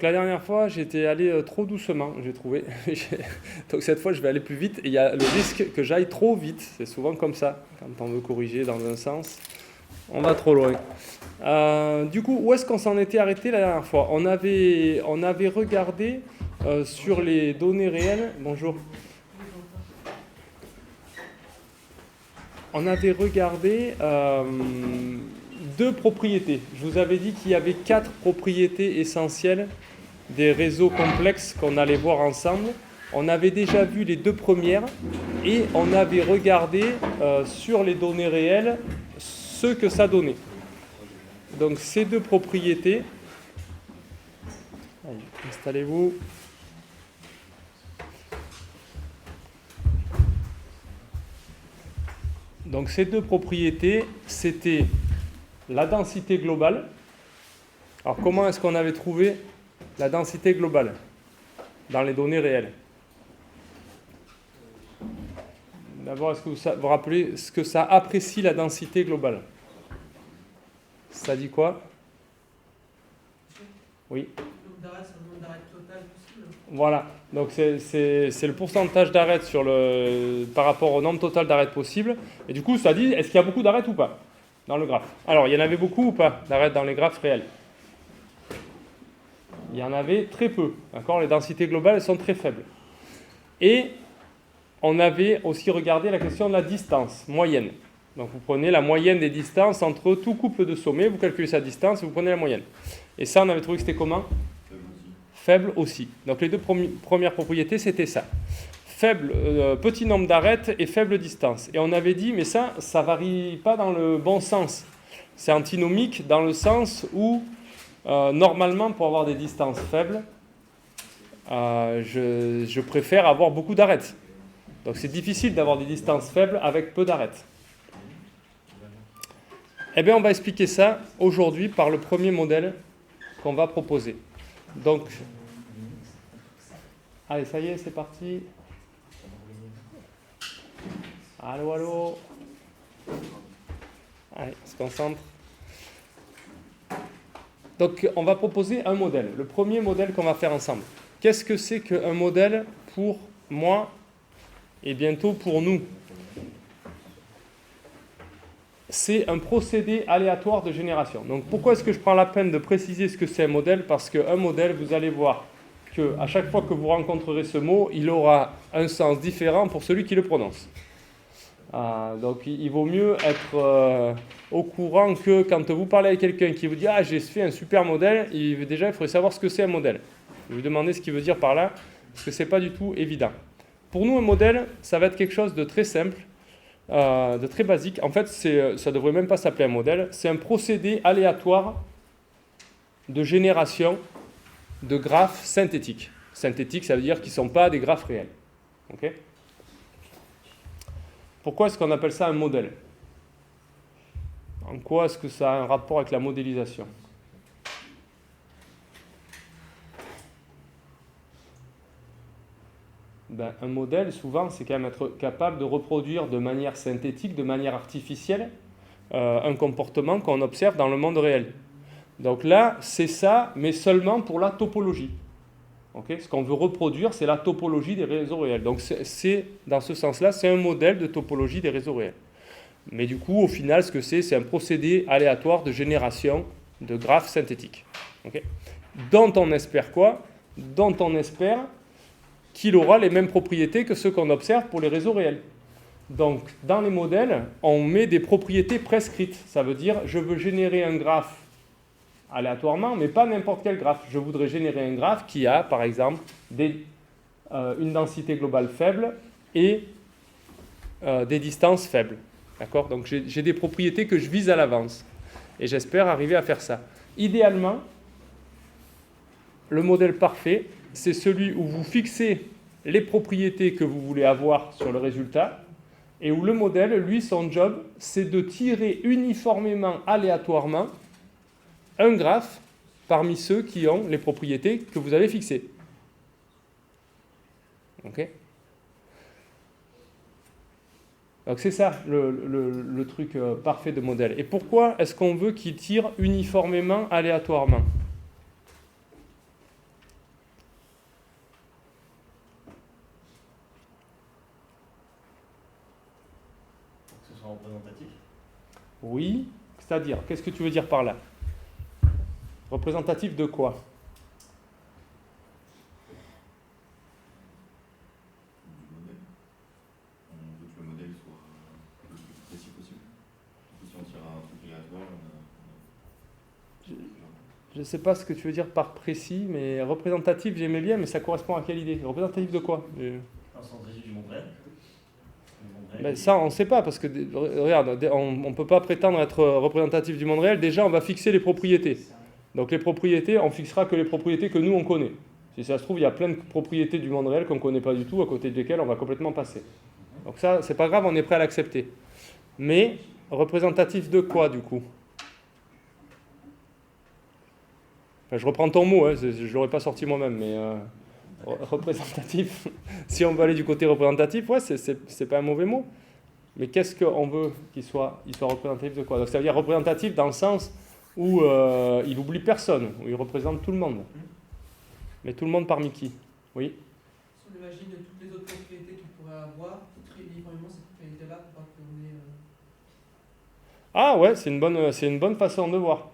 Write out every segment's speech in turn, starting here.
La dernière fois, j'étais allé trop doucement, j'ai trouvé. Donc cette fois, je vais aller plus vite et il y a le risque que j'aille trop vite. C'est souvent comme ça, quand on veut corriger dans un sens, on va trop loin. Du coup, où est-ce qu'on s'en était arrêté la dernière fois? On avait regardé sur les données réelles. Bonjour. On avait regardé deux propriétés. Je vous avais dit qu'il y avait 4 propriétés essentielles des réseaux complexes qu'on allait voir ensemble. On avait déjà vu les 2 premières et on avait regardé sur les données réelles ce que ça donnait. Donc ces 2 propriétés, allez, installez-vous. Donc ces 2 propriétés, c'était la densité globale. Alors comment est-ce qu'on avait trouvé la densité globale dans les données réelles? D'abord, est-ce que vous vous rappelez ce que ça apprécie la densité globale? Ça dit quoi? Oui. Le nombre d'arrêts, c'est le nombre d'arrêts total possible. Voilà. Donc c'est le pourcentage d'arrêts par rapport au nombre total d'arrêts possible. Et du coup, ça dit est-ce qu'il y a beaucoup d'arrêts ou pas dans le graphe? Alors, il y en avait beaucoup ou pas d'arrêts dans les graphes réels? Il y en avait très peu. D'accord? Les densités globales elles sont très faibles. Et on avait aussi regardé la question de la distance moyenne. Donc vous prenez la moyenne des distances entre tout couple de sommets, vous calculez sa distance et vous prenez la moyenne. Et ça, on avait trouvé que c'était comment? Faible aussi. Donc les 2 premières propriétés, c'était ça. Faible, petit nombre d'arêtes et faible distance. Et on avait dit, mais ça varie pas dans le bon sens. C'est antinomique dans le sens où, normalement, pour avoir des distances faibles, je préfère avoir beaucoup d'arêtes. Donc c'est difficile d'avoir des distances faibles avec peu d'arêtes. Eh bien, on va expliquer ça aujourd'hui par le premier modèle qu'on va proposer. Donc, allez, ça y est, c'est parti. Allô, allô. Allez, on se concentre. Donc, on va proposer un modèle. Le premier modèle qu'on va faire ensemble. Qu'est-ce que c'est qu'un modèle pour moi et bientôt pour nous? C'est un procédé aléatoire de génération. Donc pourquoi est-ce que je prends la peine de préciser ce que c'est un modèle? Parce qu'un modèle, vous allez voir qu'à chaque fois que vous rencontrerez ce mot, il aura un sens différent pour celui qui le prononce. Donc il vaut mieux être au courant que quand vous parlez avec quelqu'un qui vous dit « Ah, j'ai fait un super modèle », déjà il faudrait savoir ce que c'est un modèle. Vous lui demandez ce qu'il veut dire par là, parce que ce n'est pas du tout évident. Pour nous, un modèle, ça va être quelque chose de très simple, de très basique. En fait, ça ne devrait même pas s'appeler un modèle. C'est un procédé aléatoire de génération de graphes synthétiques. Synthétiques, ça veut dire qu'ils ne sont pas des graphes réels. Okay? Pourquoi est-ce qu'on appelle ça un modèle? En quoi est-ce que ça a un rapport avec la modélisation? Un modèle, souvent, c'est quand même être capable de reproduire de manière synthétique, de manière artificielle, un comportement qu'on observe dans le monde réel. Donc là, c'est ça, mais seulement pour la topologie. Okay? Ce qu'on veut reproduire, c'est la topologie des réseaux réels. Donc dans ce sens-là, c'est un modèle de topologie des réseaux réels. Mais du coup, au final, ce que c'est un procédé aléatoire de génération de graphes synthétiques. Okay? Dont on espère quoi? Dont on espère qu'il aura les mêmes propriétés que ceux qu'on observe pour les réseaux réels. Donc, dans les modèles, on met des propriétés prescrites. Ça veut dire, je veux générer un graphe aléatoirement, mais pas n'importe quel graphe. Je voudrais générer un graphe qui a, par exemple, une densité globale faible et des distances faibles. D'accord? Donc, j'ai des propriétés que je vise à l'avance. Et j'espère arriver à faire ça. Idéalement, le modèle parfait, c'est celui où vous fixez les propriétés que vous voulez avoir sur le résultat et où le modèle, lui, son job, c'est de tirer uniformément, aléatoirement, un graphe parmi ceux qui ont les propriétés que vous avez fixées. Ok? Donc c'est ça le truc parfait de modèle. Et pourquoi est-ce qu'on veut qu'il tire uniformément, aléatoirement? sont représentatifs? Oui, c'est-à-dire, qu'est-ce que tu veux dire par là? Représentatif de quoi? Du modèle. On veut que le modèle soit le plus précis possible. Si on tire un truc aléatoire, Je ne sais pas ce que tu veux dire par précis, mais représentatif, j'aimais bien, mais ça correspond à quelle idée? Représentatif de quoi? Un sens réduit du monde réel. Ben ça, on ne sait pas, parce que, regarde, on ne peut pas prétendre être représentatif du monde réel. Déjà, on va fixer les propriétés. Donc les propriétés, on fixera que les propriétés que nous, on connaît. Si ça se trouve, il y a plein de propriétés du monde réel qu'on ne connaît pas du tout, à côté desquelles on va complètement passer. Donc ça, c'est pas grave, on est prêt à l'accepter. Mais, représentatif de quoi, du coup? Enfin, je reprends ton mot, hein, je ne l'aurais pas sorti moi-même, mais représentatif, si on veut aller du côté représentatif, ouais, c'est pas un mauvais mot. Mais qu'est-ce qu'on veut qu'il soit représentatif de quoi? Donc ça veut dire représentatif dans le sens où il n'oublie personne, où il représente tout le monde. Mais tout le monde parmi qui? Oui. Si on imagine toutes les autres propriétés qu'il pourrait avoir, qui trient uniformément ces propriétés-là pour pas qu'on ait. Ah ouais, c'est une bonne façon de voir.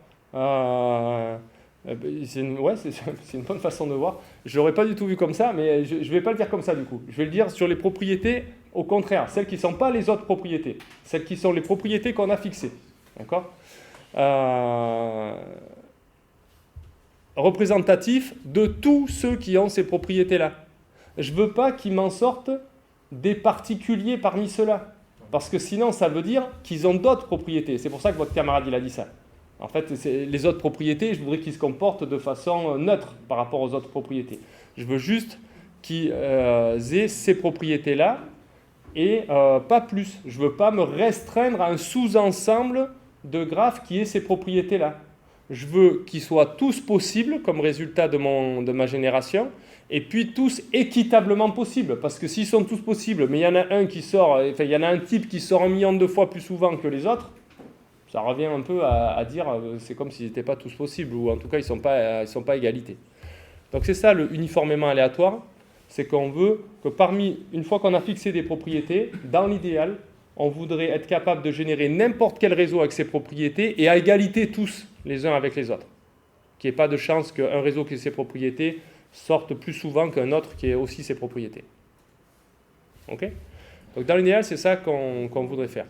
C'est une bonne façon de voir. Je ne l'aurais pas du tout vu comme ça, mais je ne vais pas le dire comme ça du coup. Je vais le dire sur les propriétés, au contraire, celles qui ne sont pas les autres propriétés, celles qui sont les propriétés qu'on a fixées. D'accord? Représentatif de tous ceux qui ont ces propriétés-là. Je ne veux pas qu'ils m'en sortent des particuliers parmi ceux-là, parce que sinon ça veut dire qu'ils ont d'autres propriétés. C'est pour ça que votre camarade il a dit ça. En fait, les autres propriétés, je voudrais qu'ils se comportent de façon neutre par rapport aux autres propriétés. Je veux juste qu'ils aient ces propriétés-là et pas plus. Je ne veux pas me restreindre à un sous-ensemble de graphes qui ait ces propriétés-là. Je veux qu'ils soient tous possibles comme résultat de ma génération et puis tous équitablement possibles. Parce que s'ils sont tous possibles, mais il y en a un qui sort, enfin, il y en a un type qui sort 1 million de fois plus souvent que les autres, ça revient un peu à dire c'est comme s'ils n'étaient pas tous possibles, ou en tout cas ils ne sont pas à égalité. Donc c'est ça le uniformément aléatoire, c'est qu'on veut que une fois qu'on a fixé des propriétés, dans l'idéal, on voudrait être capable de générer n'importe quel réseau avec ses propriétés et à égalité tous les uns avec les autres. Qu'il n'y ait pas de chance qu'un réseau qui ait ses propriétés sorte plus souvent qu'un autre qui ait aussi ses propriétés. Ok ? Donc dans l'idéal, c'est ça qu'on voudrait faire.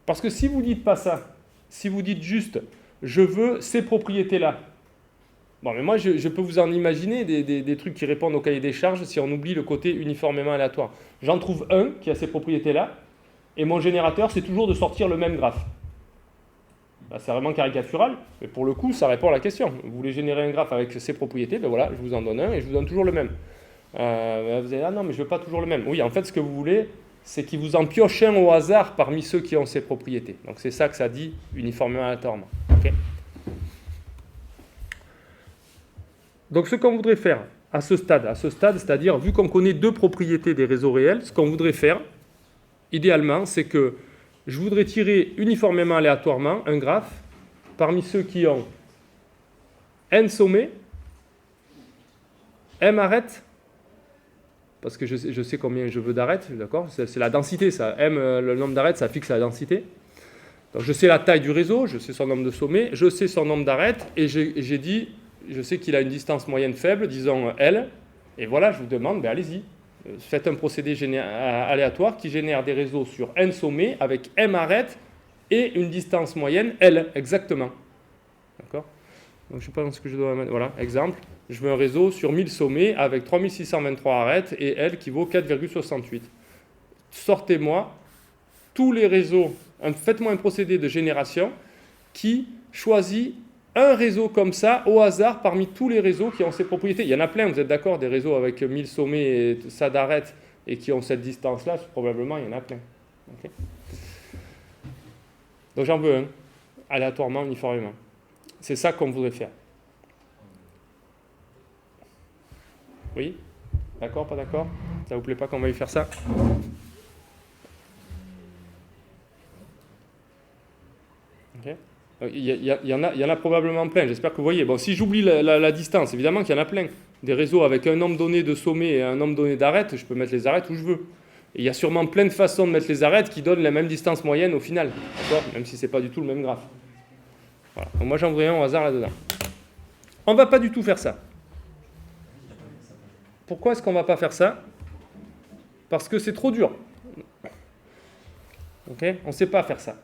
Parce que si vous ne dites pas ça, si vous dites juste « je veux ces propriétés-là », bon, mais moi je peux vous en imaginer des trucs qui répondent au cahier des charges si on oublie le côté uniformément aléatoire. J'en trouve un qui a ces propriétés-là, et mon générateur, c'est toujours de sortir le même graphe. Là, c'est vraiment caricatural, mais pour le coup, ça répond à la question. Vous voulez générer un graphe avec ces propriétés, ben voilà, je vous en donne un et je vous donne toujours le même. Vous allez dire, ah non, mais je ne veux pas toujours le même. Oui, en fait, ce que vous voulez, c'est qu'il vous en pioche un au hasard parmi ceux qui ont ces propriétés. Donc c'est ça que ça dit uniformément aléatoirement. Okay. Donc ce qu'on voudrait faire à ce stade, c'est-à-dire vu qu'on connaît 2 propriétés des réseaux réels, ce qu'on voudrait faire, idéalement, c'est que je voudrais tirer uniformément aléatoirement un graphe parmi ceux qui ont n sommets, m arêtes, parce que je sais combien je veux d'arêtes, d'accord ? C'est la densité, ça. M, le nombre d'arêtes, ça fixe la densité. Donc je sais la taille du réseau, je sais son nombre de sommets, je sais son nombre d'arêtes, et j'ai dit, je sais qu'il a une distance moyenne faible, disons L, et voilà, je vous demande, ben allez-y, faites un procédé aléatoire qui génère des réseaux sur n sommets avec m arêtes et une distance moyenne L, exactement. D'accord ? Donc je pense que je dois mettre, voilà, exemple, je veux un réseau sur 1000 sommets avec 3623 arêtes et L qui vaut 4,68. Sortez-moi tous les réseaux, faites-moi un procédé de génération qui choisit un réseau comme ça, au hasard, parmi tous les réseaux qui ont ces propriétés. Il y en a plein, vous êtes d'accord, des réseaux avec 1000 sommets et ça d'arêtes et qui ont cette distance-là, probablement, il y en a plein. Okay. Donc j'en veux un, aléatoirement, uniformément. C'est ça qu'on voudrait faire. Oui ? D'accord, pas d'accord ? Ça vous plaît pas qu'on veuille faire ça ? Ok. Il y en a probablement plein, j'espère que vous voyez. Bon, si j'oublie la distance, évidemment qu'il y en a plein. Des réseaux avec un nombre donné de sommets et un nombre donné d'arêtes, je peux mettre les arêtes où je veux. Et il y a sûrement plein de façons de mettre les arêtes qui donnent la même distance moyenne au final, d'accord, même si ce n'est pas du tout le même graphe. Voilà. Donc moi j'en voudrais un au hasard là-dedans. On ne va pas du tout faire ça. Pourquoi est-ce qu'on ne va pas faire ça? Parce que c'est trop dur. Okay, on ne sait pas faire ça.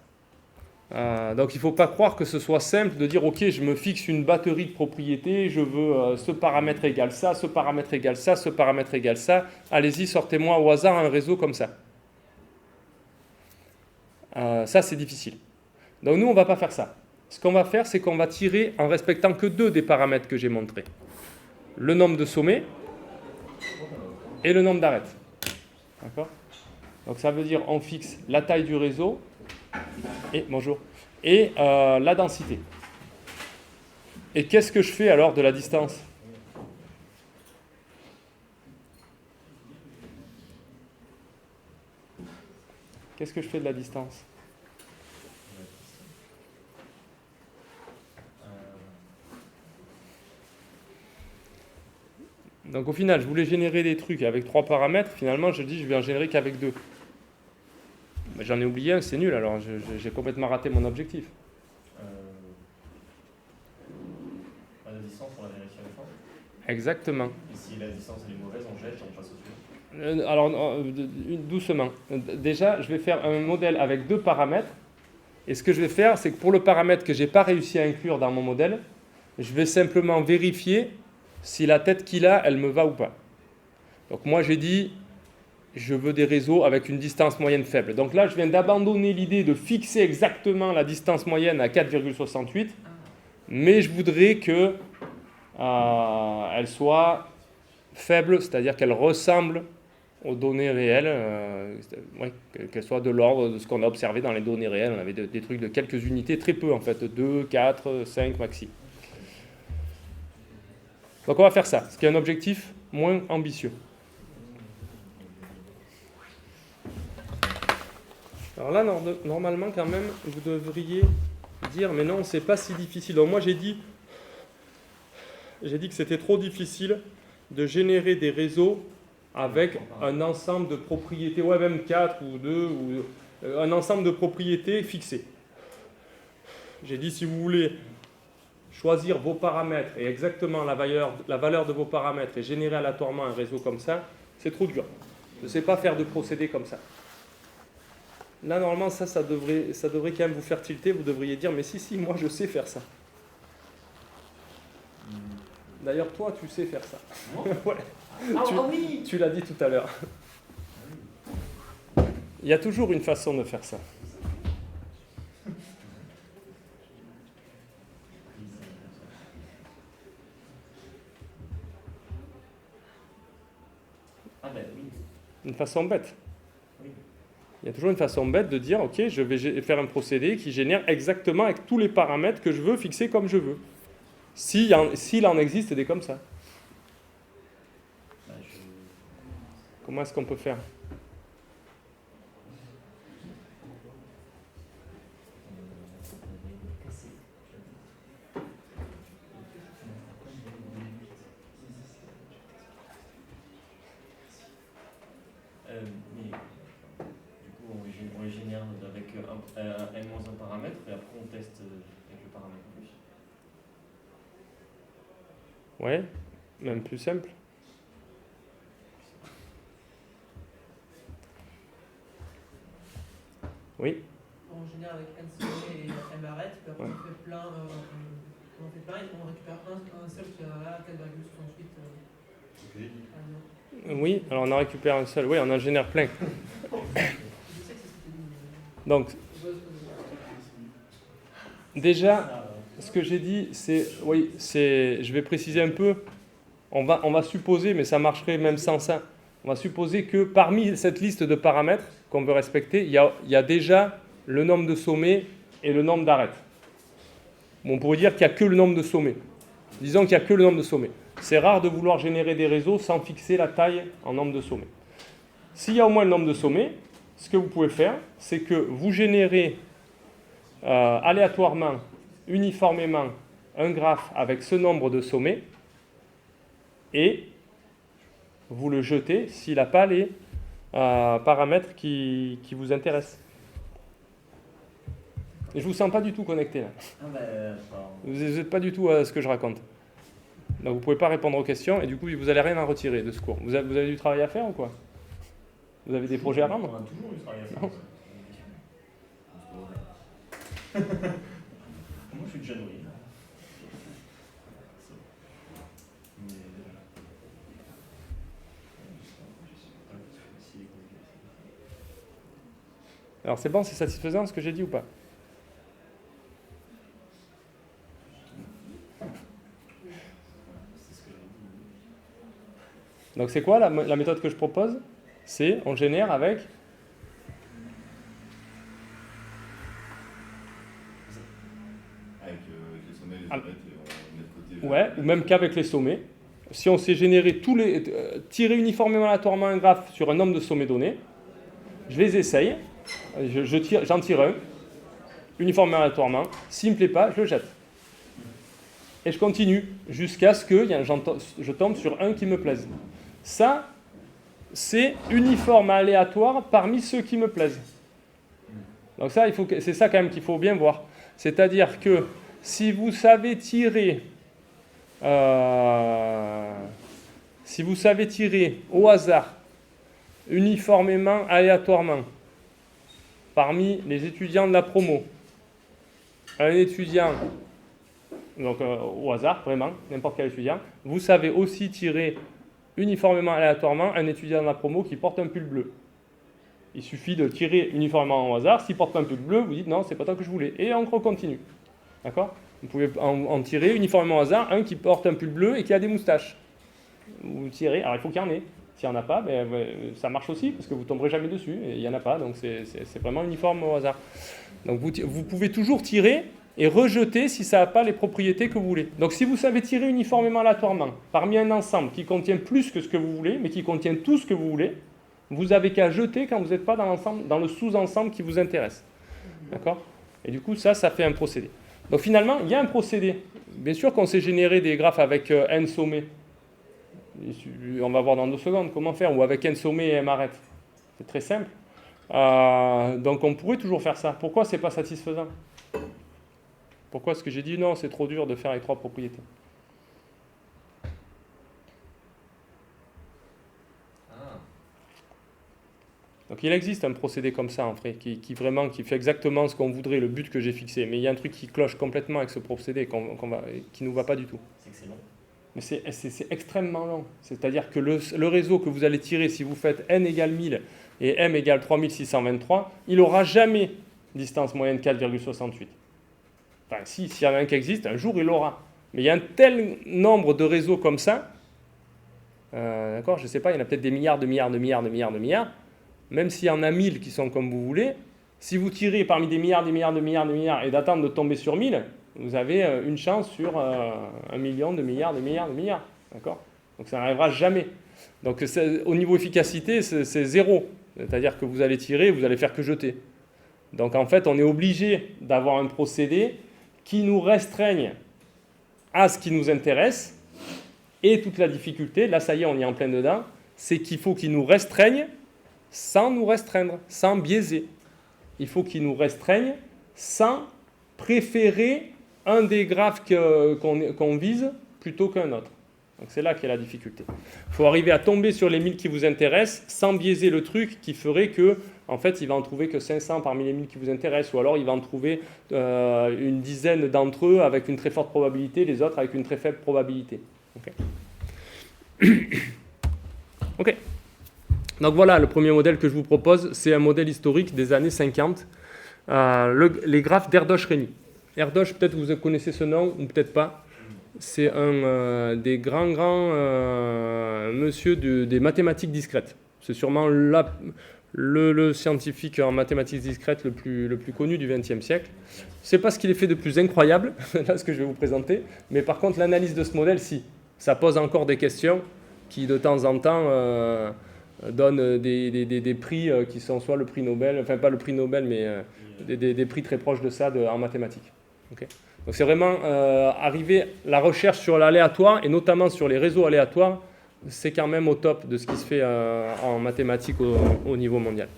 Donc il ne faut pas croire que ce soit simple de dire ok, je me fixe une batterie de propriétés, je veux ce paramètre égale ça, ce paramètre égale ça, ce paramètre égale ça. Allez-y, sortez-moi au hasard un réseau comme ça. Ça c'est difficile. Donc nous on ne va pas faire ça. Ce qu'on va faire, c'est qu'on va tirer en respectant que deux des paramètres que j'ai montrés. Le nombre de sommets et le nombre d'arêtes. D'accord? Donc ça veut dire on fixe la taille du réseau et la densité. Et qu'est-ce que je fais alors de la distance? Qu'est-ce que je fais de la distance? Donc au final, je voulais générer des trucs avec 3 paramètres. Finalement, je dis je vais en générer qu'avec 2. Mais j'en ai oublié un, c'est nul. Alors j'ai complètement raté mon objectif. La distance, on la vérifie à la fin. Exactement. Et si la distance elle est mauvaise, on jette et on passe au suivant. Alors doucement. Déjà, je vais faire un modèle avec 2 paramètres. Et ce que je vais faire, c'est que pour le paramètre que je n'ai pas réussi à inclure dans mon modèle, je vais simplement vérifier si la tête qu'il a, elle me va ou pas. Donc moi j'ai dit, je veux des réseaux avec une distance moyenne faible. Donc là je viens d'abandonner l'idée de fixer exactement la distance moyenne à 4,68, mais je voudrais que elle soit faible, c'est-à-dire qu'elle ressemble aux données réelles, qu'elle soit de l'ordre de ce qu'on a observé dans les données réelles. On avait des trucs de quelques unités, très peu en fait, 2, 4, 5 maxi. Donc on va faire ça, ce qui est un objectif moins ambitieux. Alors là, normalement quand même, vous devriez dire, mais non, c'est pas si difficile. Donc moi j'ai dit que c'était trop difficile de générer des réseaux avec un ensemble de propriétés, ouais même 4 ou 2, ou un ensemble de propriétés fixées. J'ai dit si vous voulez choisir vos paramètres et exactement la valeur de vos paramètres et générer aléatoirement un réseau comme ça, c'est trop dur. Je ne sais pas faire de procédé comme ça. Là, normalement, ça devrait quand même vous faire tilter. Vous devriez dire, mais si, moi, je sais faire ça. D'ailleurs, toi, tu sais faire ça. Ouais. Tu l'as dit tout à l'heure. Il y a toujours une façon de faire ça. Une façon bête. Il y a toujours une façon bête de dire, ok, je vais faire un procédé qui génère exactement avec tous les paramètres que je veux fixer comme je veux. S'il en existe des comme ça. Comment est-ce qu'on peut faire? On les génère avec n-1 paramètre et après on teste avec le paramètre en plus. Ouais, même plus simple. Oui. On génère avec n sommets et m arête, puis après on fait plein, et on récupère un seul qui a là 4,68. Oui, alors on en récupère un seul. Oui, on en génère plein. Donc, déjà, ce que j'ai dit, je vais préciser un peu, on va supposer, mais ça marcherait même sans ça, on va supposer que parmi cette liste de paramètres qu'on veut respecter, il y a déjà le nombre de sommets et le nombre d'arêtes. Bon, on pourrait dire qu'il n'y a que le nombre de sommets. Disons qu'il n'y a que le nombre de sommets. C'est rare de vouloir générer des réseaux sans fixer la taille en nombre de sommets. S'il y a au moins le nombre de sommets, ce que vous pouvez faire, c'est que vous générez aléatoirement, uniformément, un graphe avec ce nombre de sommets et vous le jetez s'il n'a pas les paramètres qui vous intéressent. Et je vous sens pas du tout connecté là. Ah bah, Vous n'êtes pas du tout à ce que je raconte. Donc vous pouvez pas répondre aux questions et du coup vous allez rien en retirer de ce cours. Vous avez du travail à faire ou quoi? Vous avez des projets à rendre? on a toujours eu travail à faire. Non. Moi, je suis déjà nourri. Mais, Alors c'est bon, c'est satisfaisant ce que j'ai dit ou pas? c'est ce que j'ai dit. Donc c'est quoi la méthode que je propose? C'est on génère avec Avec les sommets, les Ah. arêtes, et on met de côté. ouais, ou même qu'avec les sommets. Si on sait générer tirer uniformément aléatoirement un graphe sur un nombre de sommets donnés, je les essaye, j'en tire un, uniformément aléatoirement, s'il ne me plaît pas, je le jette. Et je continue jusqu'à ce que je tombe sur un qui me plaise. Ça, c'est uniforme aléatoire parmi ceux qui me plaisent. Donc ça, c'est ça quand même qu'il faut bien voir. C'est-à-dire que si vous savez tirer au hasard, uniformément, aléatoirement, parmi les étudiants de la promo, un étudiant, donc au hasard, vraiment, n'importe quel étudiant, vous savez aussi tirer uniformément, aléatoirement, un étudiant de la promo qui porte un pull bleu. Il suffit de tirer uniformément au hasard. S'il porte un pull bleu, vous dites non, c'est pas tant que je voulais. Et on continue. D'accord? Vous pouvez en tirer uniformément au hasard un qui porte un pull bleu et qui a des moustaches. Vous tirez, alors il faut qu'il y en ait. S'il n'y en a pas, ça marche aussi parce que vous ne tomberez jamais dessus et il n'y en a pas. Donc c'est vraiment uniforme au hasard. Donc vous pouvez toujours tirer et rejeter si ça n'a pas les propriétés que vous voulez. Donc si vous savez tirer uniformément aléatoirement parmi un ensemble qui contient plus que ce que vous voulez, mais qui contient tout ce que vous voulez, vous n'avez qu'à jeter quand vous n'êtes pas dans le sous-ensemble qui vous intéresse. D'accord? Et du coup, ça fait un procédé. Donc finalement, il y a un procédé. Bien sûr qu'on sait générer des graphes avec n sommets. On va voir dans 2 secondes comment faire, ou avec n sommets et m arêtes. C'est très simple. Donc on pourrait toujours faire ça. Pourquoi c'est pas satisfaisant? Pourquoi est-ce que j'ai dit non, c'est trop dur de faire avec 3 propriétés? Donc il existe un procédé comme ça en fait, qui fait exactement ce qu'on voudrait, le but que j'ai fixé. Mais il y a un truc qui cloche complètement avec ce procédé qui ne nous va pas du tout. C'est que c'est long. Mais c'est extrêmement long. C'est-à-dire que le réseau que vous allez tirer, si vous faites n égale 1000 et m égale 3623, il n'aura jamais distance moyenne 4,68. Enfin, s'il y en a un qui existe, un jour il l'aura. Mais il y a un tel nombre de réseaux comme ça, d'accord, je ne sais pas, il y en a peut-être des milliards, de milliards. Même s'il y en a 1000 qui sont comme vous voulez, si vous tirez parmi des milliards et d'attendre de tomber sur 1000, vous avez une chance sur 1 million, de milliards. D'accord? Donc ça n'arrivera jamais. Donc au niveau efficacité, c'est zéro. C'est-à-dire que vous allez tirer, vous allez faire que jeter. Donc en fait, on est obligé d'avoir un procédé qui nous restreigne à ce qui nous intéresse. Et toute la difficulté, là ça y est, on y est en plein dedans, c'est qu'il faut qu'il nous restreigne sans nous restreindre, sans biaiser. Il faut qu'il nous restreigne sans préférer un des graphes qu'on vise plutôt qu'un autre. Donc c'est là qu'est la difficulté. Il faut arriver à tomber sur les 1000 qui vous intéressent sans biaiser le truc qui ferait que, en fait, il va en trouver que 500 parmi les 1000 qui vous intéressent, ou alors il va en trouver une dizaine d'entre eux avec une très forte probabilité, les autres avec une très faible probabilité. Ok. Donc voilà, le premier modèle que je vous propose, c'est un modèle historique des années 50, les graphes d'Erdos-Renyi. Erdos, peut-être vous connaissez ce nom, ou peut-être pas. C'est un des grands monsieur des mathématiques discrètes. C'est sûrement le scientifique en mathématiques discrètes le plus connu du XXe siècle. Ce n'est pas ce qu'il a fait de plus incroyable, là ce que je vais vous présenter, mais par contre l'analyse de ce modèle, si. Ça pose encore des questions qui de temps en temps donnent des prix qui sont soit le prix Nobel, enfin pas le prix Nobel, mais des prix très proches de ça en mathématiques. Okay. Donc c'est vraiment arriver la recherche sur l'aléatoire, et notamment sur les réseaux aléatoires, c'est quand même au top de ce qui se fait en mathématiques au niveau mondial.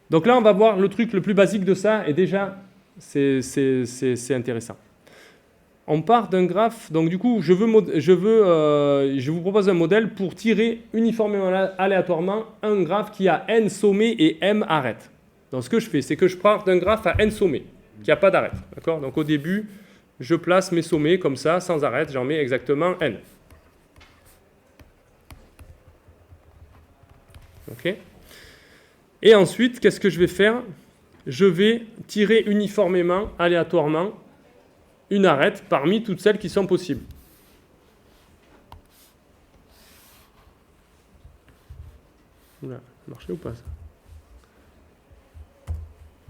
Donc là, on va voir le truc le plus basique de ça, et déjà, c'est intéressant. On part d'un graphe, donc du coup, je vous propose un modèle pour tirer uniformément aléatoirement un graphe qui a n sommets et m arêtes. Donc ce que je fais, c'est que je pars d'un graphe à n sommets, qui n'a pas d'arête. D'accord ? Donc au début, je place mes sommets comme ça, sans arête, j'en mets exactement n. Ok ? Et ensuite, qu'est-ce que je vais faire ? Je vais tirer uniformément, aléatoirement, une arête parmi toutes celles qui sont possibles. Oula, ça marchait ou pas ça ?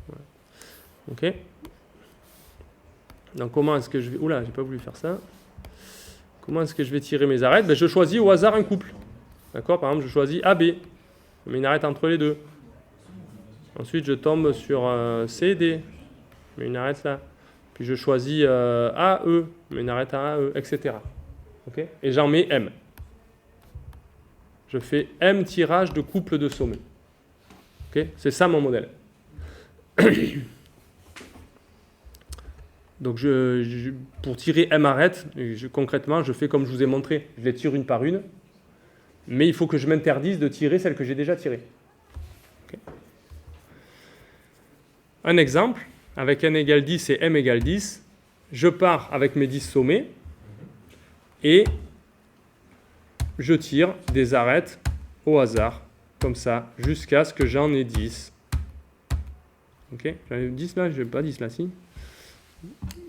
Ouais. Ok. Donc comment est-ce que je vais... Oula, j'ai pas voulu faire ça. Comment est-ce que je vais tirer mes arêtes ? Je choisis au hasard un couple. D'accord ? Par exemple, je choisis AB. Je mets une arête entre les deux. Ensuite, je tombe sur CD. Je mets une arête là. Puis je choisis AE. Je mets une arête à AE, etc. Okay ? Et j'en mets M. Je fais M tirage de couple de sommets. Okay ? C'est ça mon modèle. Donc pour tirer M arête, concrètement, je fais comme je vous ai montré. Je les tire une par une. Mais il faut que je m'interdise de tirer celles que j'ai déjà tirées. Okay. Un exemple, avec n égale 10 et m égale 10, je pars avec mes 10 sommets et je tire des arêtes au hasard, comme ça, jusqu'à ce que j'en ai 10. Ok, j'en ai 10 là, je n'ai pas 10 là, si.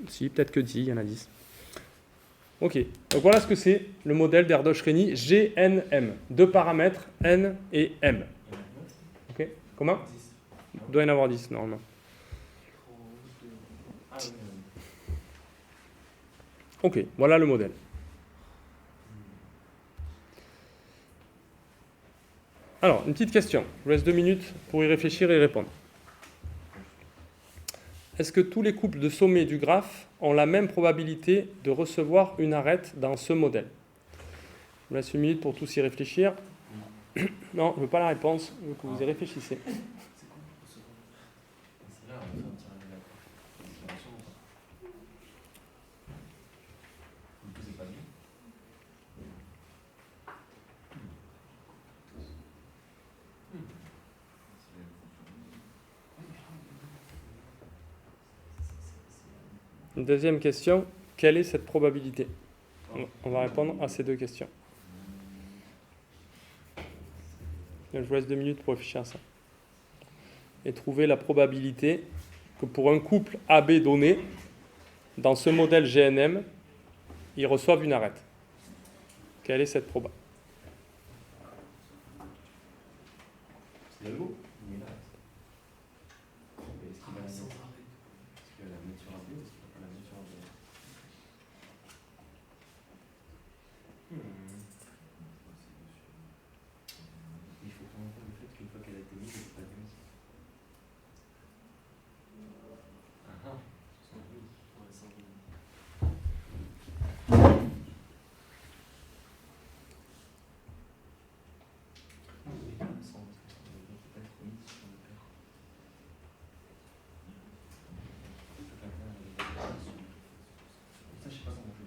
Si, peut-être que 10, il y en a 10. Ok, donc voilà ce que c'est le modèle d'Erdos-Renyi GNM. Deux paramètres, N et M. Ok, comment ? Il doit y en avoir 10 normalement. Ok, voilà le modèle. Alors, une petite question. Je vous laisse 2 minutes pour y réfléchir et y répondre. Est-ce que tous les couples de sommets du graphe ont la même probabilité de recevoir une arête dans ce modèle ? Je vous laisse 1 minute pour tous y réfléchir. Non, je ne veux pas la réponse, je veux que vous y réfléchissez. Une deuxième question, quelle est cette probabilité ? On va répondre à ces 2 questions. Je vous laisse 2 minutes pour réfléchir à ça. Et trouver la probabilité que pour un couple AB donné, dans ce modèle GNM, ils reçoivent une arête. Quelle est cette probabilité ? C'est le mot. Est-ce qu'il va la mettre sur AB ou est-ce qu'il va pas la mettre sur AB ? Il faut prendre en compte le fait qu'une fois qu'elle a été mise, elle n'est pas mise. Ah ah, oui. Ouais, sans doute. Ça, je sais pas comment on fait.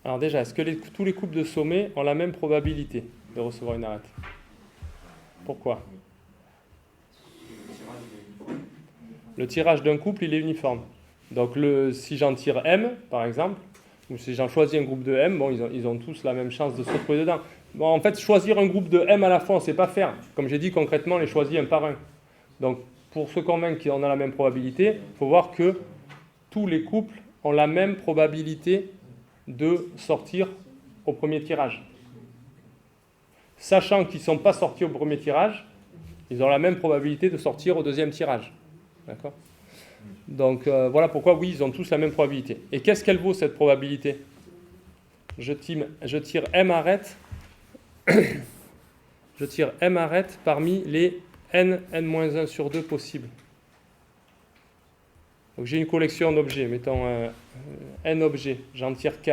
Alors déjà, est-ce que tous les couples de sommets ont la même probabilité de recevoir une arête ? Pourquoi ? Le tirage d'un couple, il est uniforme. Donc si j'en tire M, par exemple, ou si j'en choisis un groupe de M, bon, ils ont tous la même chance de se retrouver dedans. Bon, en fait, choisir un groupe de M à la fois, on ne sait pas faire. Comme j'ai dit, concrètement, on les choisit un par un. Donc, pour se convaincre qu'on a la même probabilité, il faut voir que tous les couples ont la même probabilité de sortir au premier tirage. Sachant qu'ils ne sont pas sortis au premier tirage, ils ont la même probabilité de sortir au deuxième tirage. D'accord ? Donc voilà pourquoi, oui, ils ont tous la même probabilité. Et qu'est-ce qu'elle vaut, cette probabilité ? Je tire M arrête. Je tire M arrête parmi les n-1 sur 2 possibles. Donc j'ai une collection d'objets, mettons n objets, j'en tire k.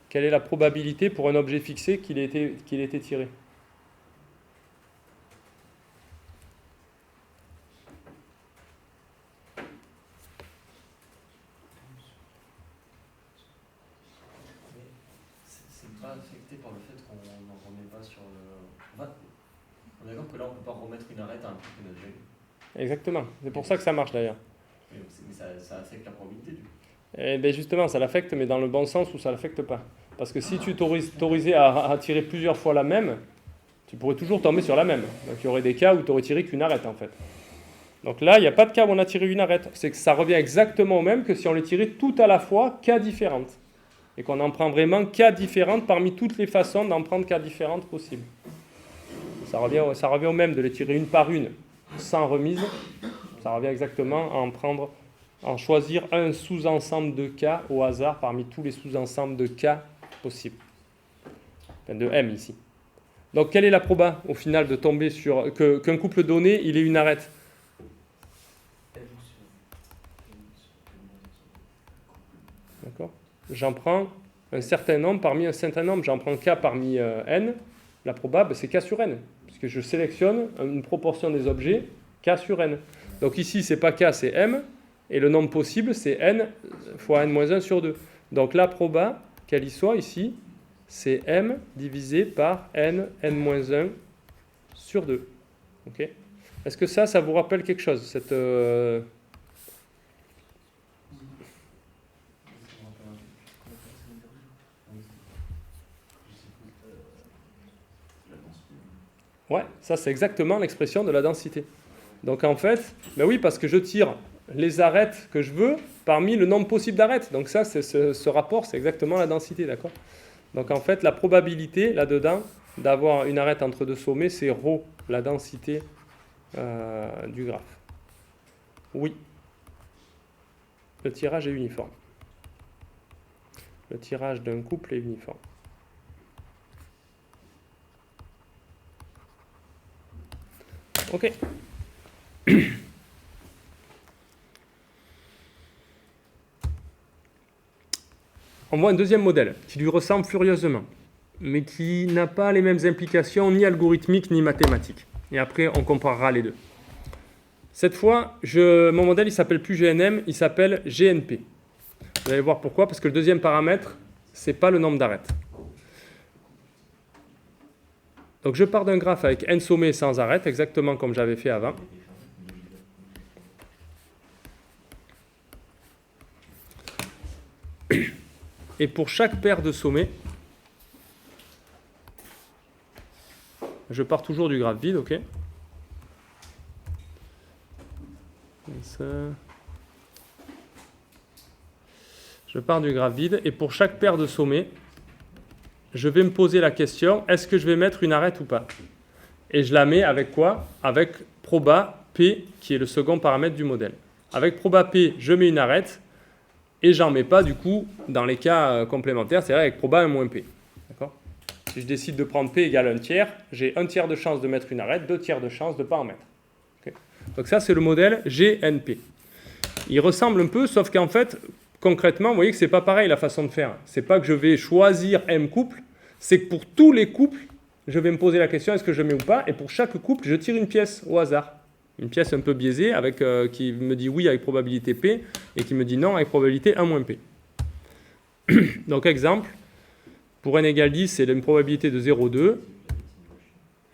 Quelle est la probabilité pour un objet fixé qu'il ait été tiré ? C'est pas affecté par le fait qu'on n'en remet pas sur le. Enfin, on est d'accord que là on peut pas remettre une arête à un truc qu'on a déjà eu. Exactement, c'est pour ça que ça marche d'ailleurs. Mais ça affecte la probabilité du coup. Et bien justement, ça l'affecte, mais dans le bon sens où ça ne l'affecte pas. Parce que si tu t'autorisais à tirer plusieurs fois la même, tu pourrais toujours tomber sur la même. Donc il y aurait des cas où tu n'aurais tiré qu'une arête en fait. Donc là, il n'y a pas de cas où on a tiré une arête. C'est que ça revient exactement au même que si on les tirait tout à la fois, cas différentes. Et qu'on en prend vraiment cas différentes parmi toutes les façons d'en prendre cas différentes possibles. Ça revient au même de les tirer une par une sans remise. Ça revient exactement à en choisir un sous-ensemble de cas au hasard parmi tous les sous-ensembles de cas possibles. Enfin, de M ici. Donc quelle est la proba au final de tomber sur qu'un couple donné, il ait une arête ? D'accord ? J'en prends un certain nombre parmi un certain nombre. J'en prends K parmi N. La probable, c'est K sur N. Puisque je sélectionne une proportion des objets K sur N. Donc ici, c'est pas K, c'est M. Et le nombre possible, c'est N fois N-1 sur 2. Donc la proba, qu'elle y soit ici, c'est M divisé par N-1 sur 2. Okay ? Est-ce que ça vous rappelle quelque chose, cette... Ouais, ça c'est exactement l'expression de la densité. Donc en fait, ben oui, parce que je tire les arêtes que je veux parmi le nombre possible d'arêtes. Donc ça, ce rapport, c'est exactement la densité, d'accord ? Donc en fait, la probabilité là-dedans d'avoir une arête entre deux sommets, c'est ρ, la densité du graphe. Oui. Le tirage est uniforme. Le tirage d'un couple est uniforme. Ok. On voit un deuxième modèle qui lui ressemble furieusement, mais qui n'a pas les mêmes implications ni algorithmiques ni mathématiques. Et après, on comparera les deux. Cette fois, mon modèle, il ne s'appelle plus GNM, il s'appelle GNP. Vous allez voir pourquoi, parce que le deuxième paramètre, ce n'est pas le nombre d'arêtes. Donc je pars d'un graphe avec n sommets sans arête, exactement comme j'avais fait avant. Et pour chaque paire de sommets, je pars toujours du graphe vide, ok ? Comme ça. Je pars du graphe vide, et pour chaque paire de sommets, je vais me poser la question, est-ce que je vais mettre une arête ou pas ? Et je la mets avec quoi ? Avec proba P, qui est le second paramètre du modèle. Avec proba P, je mets une arête, et j'en mets pas du coup dans les cas complémentaires, c'est-à-dire avec proba 1 moins P. D'accord ? Si je décide de prendre P égale 1 tiers, j'ai 1 tiers de chance de mettre une arête, 2 tiers de chance de ne pas en mettre. Okay ? Donc ça, c'est le modèle GNP. Il ressemble un peu, sauf qu'en fait, concrètement, vous voyez que ce n'est pas pareil la façon de faire. Ce n'est pas que je vais choisir M couple, c'est que pour tous les couples, je vais me poser la question, est-ce que je mets ou pas ? Et pour chaque couple, je tire une pièce au hasard. Une pièce un peu biaisée qui me dit oui avec probabilité P et qui me dit non avec probabilité 1 moins P. Donc exemple, pour n égale 10, c'est une probabilité de 0,2.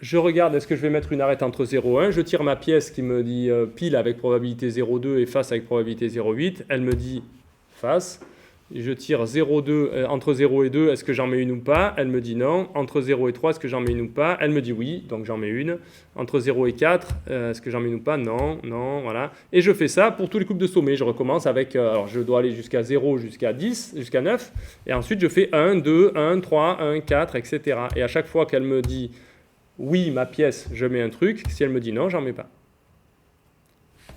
Je regarde, est-ce que je vais mettre une arête entre 0 et 1 ? Je tire ma pièce qui me dit pile avec probabilité 0,2 et face avec probabilité 0,8. Elle me dit face. je tire 0, 2, entre 0 et 2, est-ce que j'en mets une ou pas? Elle me dit non. Entre 0 et 3, est-ce que j'en mets une ou pas? Elle me dit oui, donc j'en mets une. Entre 0 et 4, est-ce que j'en mets une ou pas? Non, non, voilà. Et je fais ça pour tous les couples de sommet. Je recommence avec, alors je dois aller jusqu'à 0, jusqu'à 10, jusqu'à 9. Et ensuite, je fais 1, 2, 1, 3, 1, 4, etc. Et à chaque fois qu'elle me dit oui, ma pièce, je mets un truc. Si elle me dit non, j'en mets pas.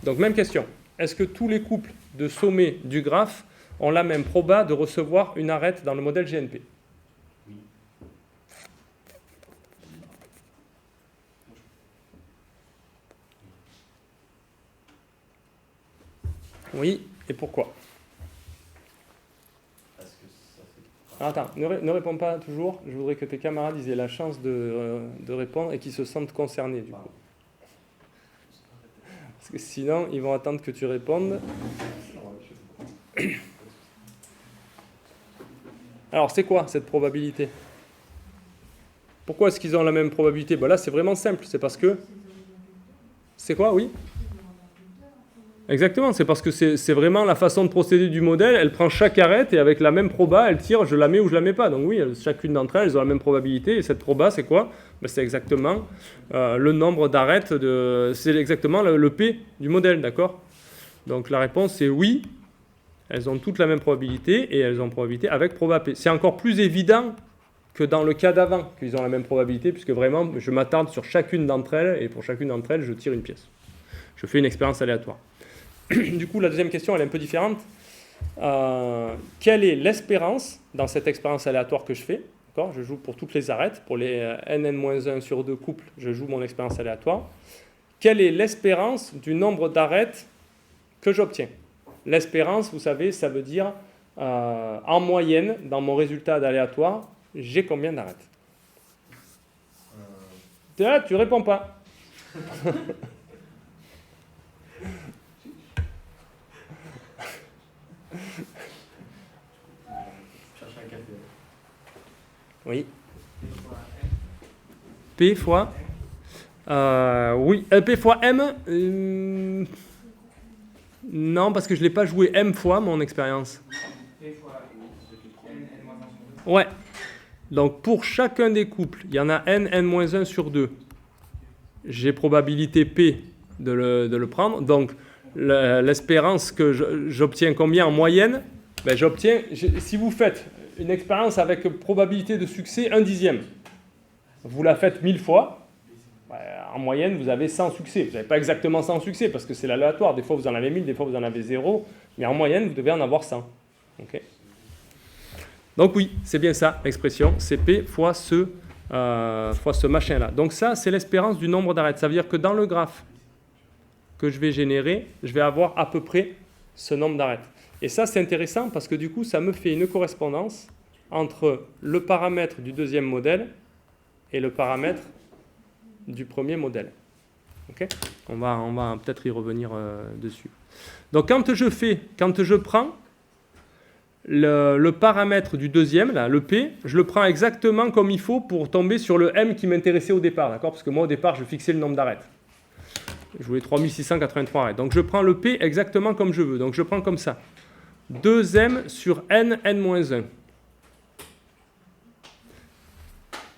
Donc, même question. Est-ce que tous les couples de sommets du graphe ont la même proba de recevoir une arête dans le modèle GNP? Oui, et pourquoi? Parce que ça fait. Attends, ne réponds pas toujours. Je voudrais que tes camarades aient la chance de répondre et qu'ils se sentent concernés, du coup. Parce que sinon, ils vont attendre que tu répondes. Alors, c'est quoi cette probabilité? Pourquoi est-ce qu'ils ont la même probabilité? Là, c'est vraiment simple. C'est parce que... C'est quoi, oui? Exactement, c'est parce que c'est vraiment la façon de procéder du modèle. Elle prend chaque arête et avec la même proba, elle tire, je la mets ou je la mets pas. Donc oui, chacune d'entre elles, elles ont la même probabilité. Et cette proba, c'est quoi? C'est exactement le nombre d'arêtes, c'est exactement le P du modèle, d'accord? Donc la réponse, c'est oui. Elles ont toutes la même probabilité et elles ont probabilité avec proba P. C'est encore plus évident que dans le cas d'avant, qu'ils ont la même probabilité, puisque vraiment, je m'attarde sur chacune d'entre elles et pour chacune d'entre elles, je tire une pièce. Je fais une expérience aléatoire. Du coup, la deuxième question, elle est un peu différente. Quelle est l'espérance dans cette expérience aléatoire que je fais? Je joue pour toutes les arêtes. Pour les n-1 sur 2 couples, je joue mon expérience aléatoire. Quelle est l'espérance du nombre d'arêtes que j'obtiens? L'espérance, vous savez, ça veut dire en moyenne, dans mon résultat d'aléatoire, j'ai combien d'arêtes? Là, tu réponds pas. Chercher un café. Oui. P fois oui. P fois M non, parce que je ne l'ai pas joué M fois mon expérience. Ouais. Donc pour chacun des couples, il y en a n-1 sur 2. J'ai probabilité P de le prendre. Donc l'espérance que j'obtiens combien en moyenne? J'obtiens, si vous faites une expérience avec probabilité de succès 1/10, vous la faites 1000 fois, en moyenne vous avez 100 succès. Vous n'avez pas exactement 100 succès parce que c'est l'aléatoire. Des fois vous en avez 1000, des fois vous en avez 0, mais en moyenne vous devez en avoir 100. Okay. Donc oui, c'est bien ça l'expression, c'est P fois ce machin-là. Donc ça, c'est l'espérance du nombre d'arêtes. Ça veut dire que dans le graphe que je vais générer, je vais avoir à peu près ce nombre d'arêtes. Et ça, c'est intéressant parce que du coup, ça me fait une correspondance entre le paramètre du deuxième modèle et le paramètre du premier modèle. Okay? On va peut-être y revenir dessus. Donc, quand je prends le paramètre du deuxième, là, le P, je le prends exactement comme il faut pour tomber sur le M qui m'intéressait au départ. D'accord? Parce que moi, au départ, je fixais le nombre d'arêtes. Je voulais 3683 arêtes. Donc, je prends le P exactement comme je veux. Donc, je prends comme ça. 2M sur n-1.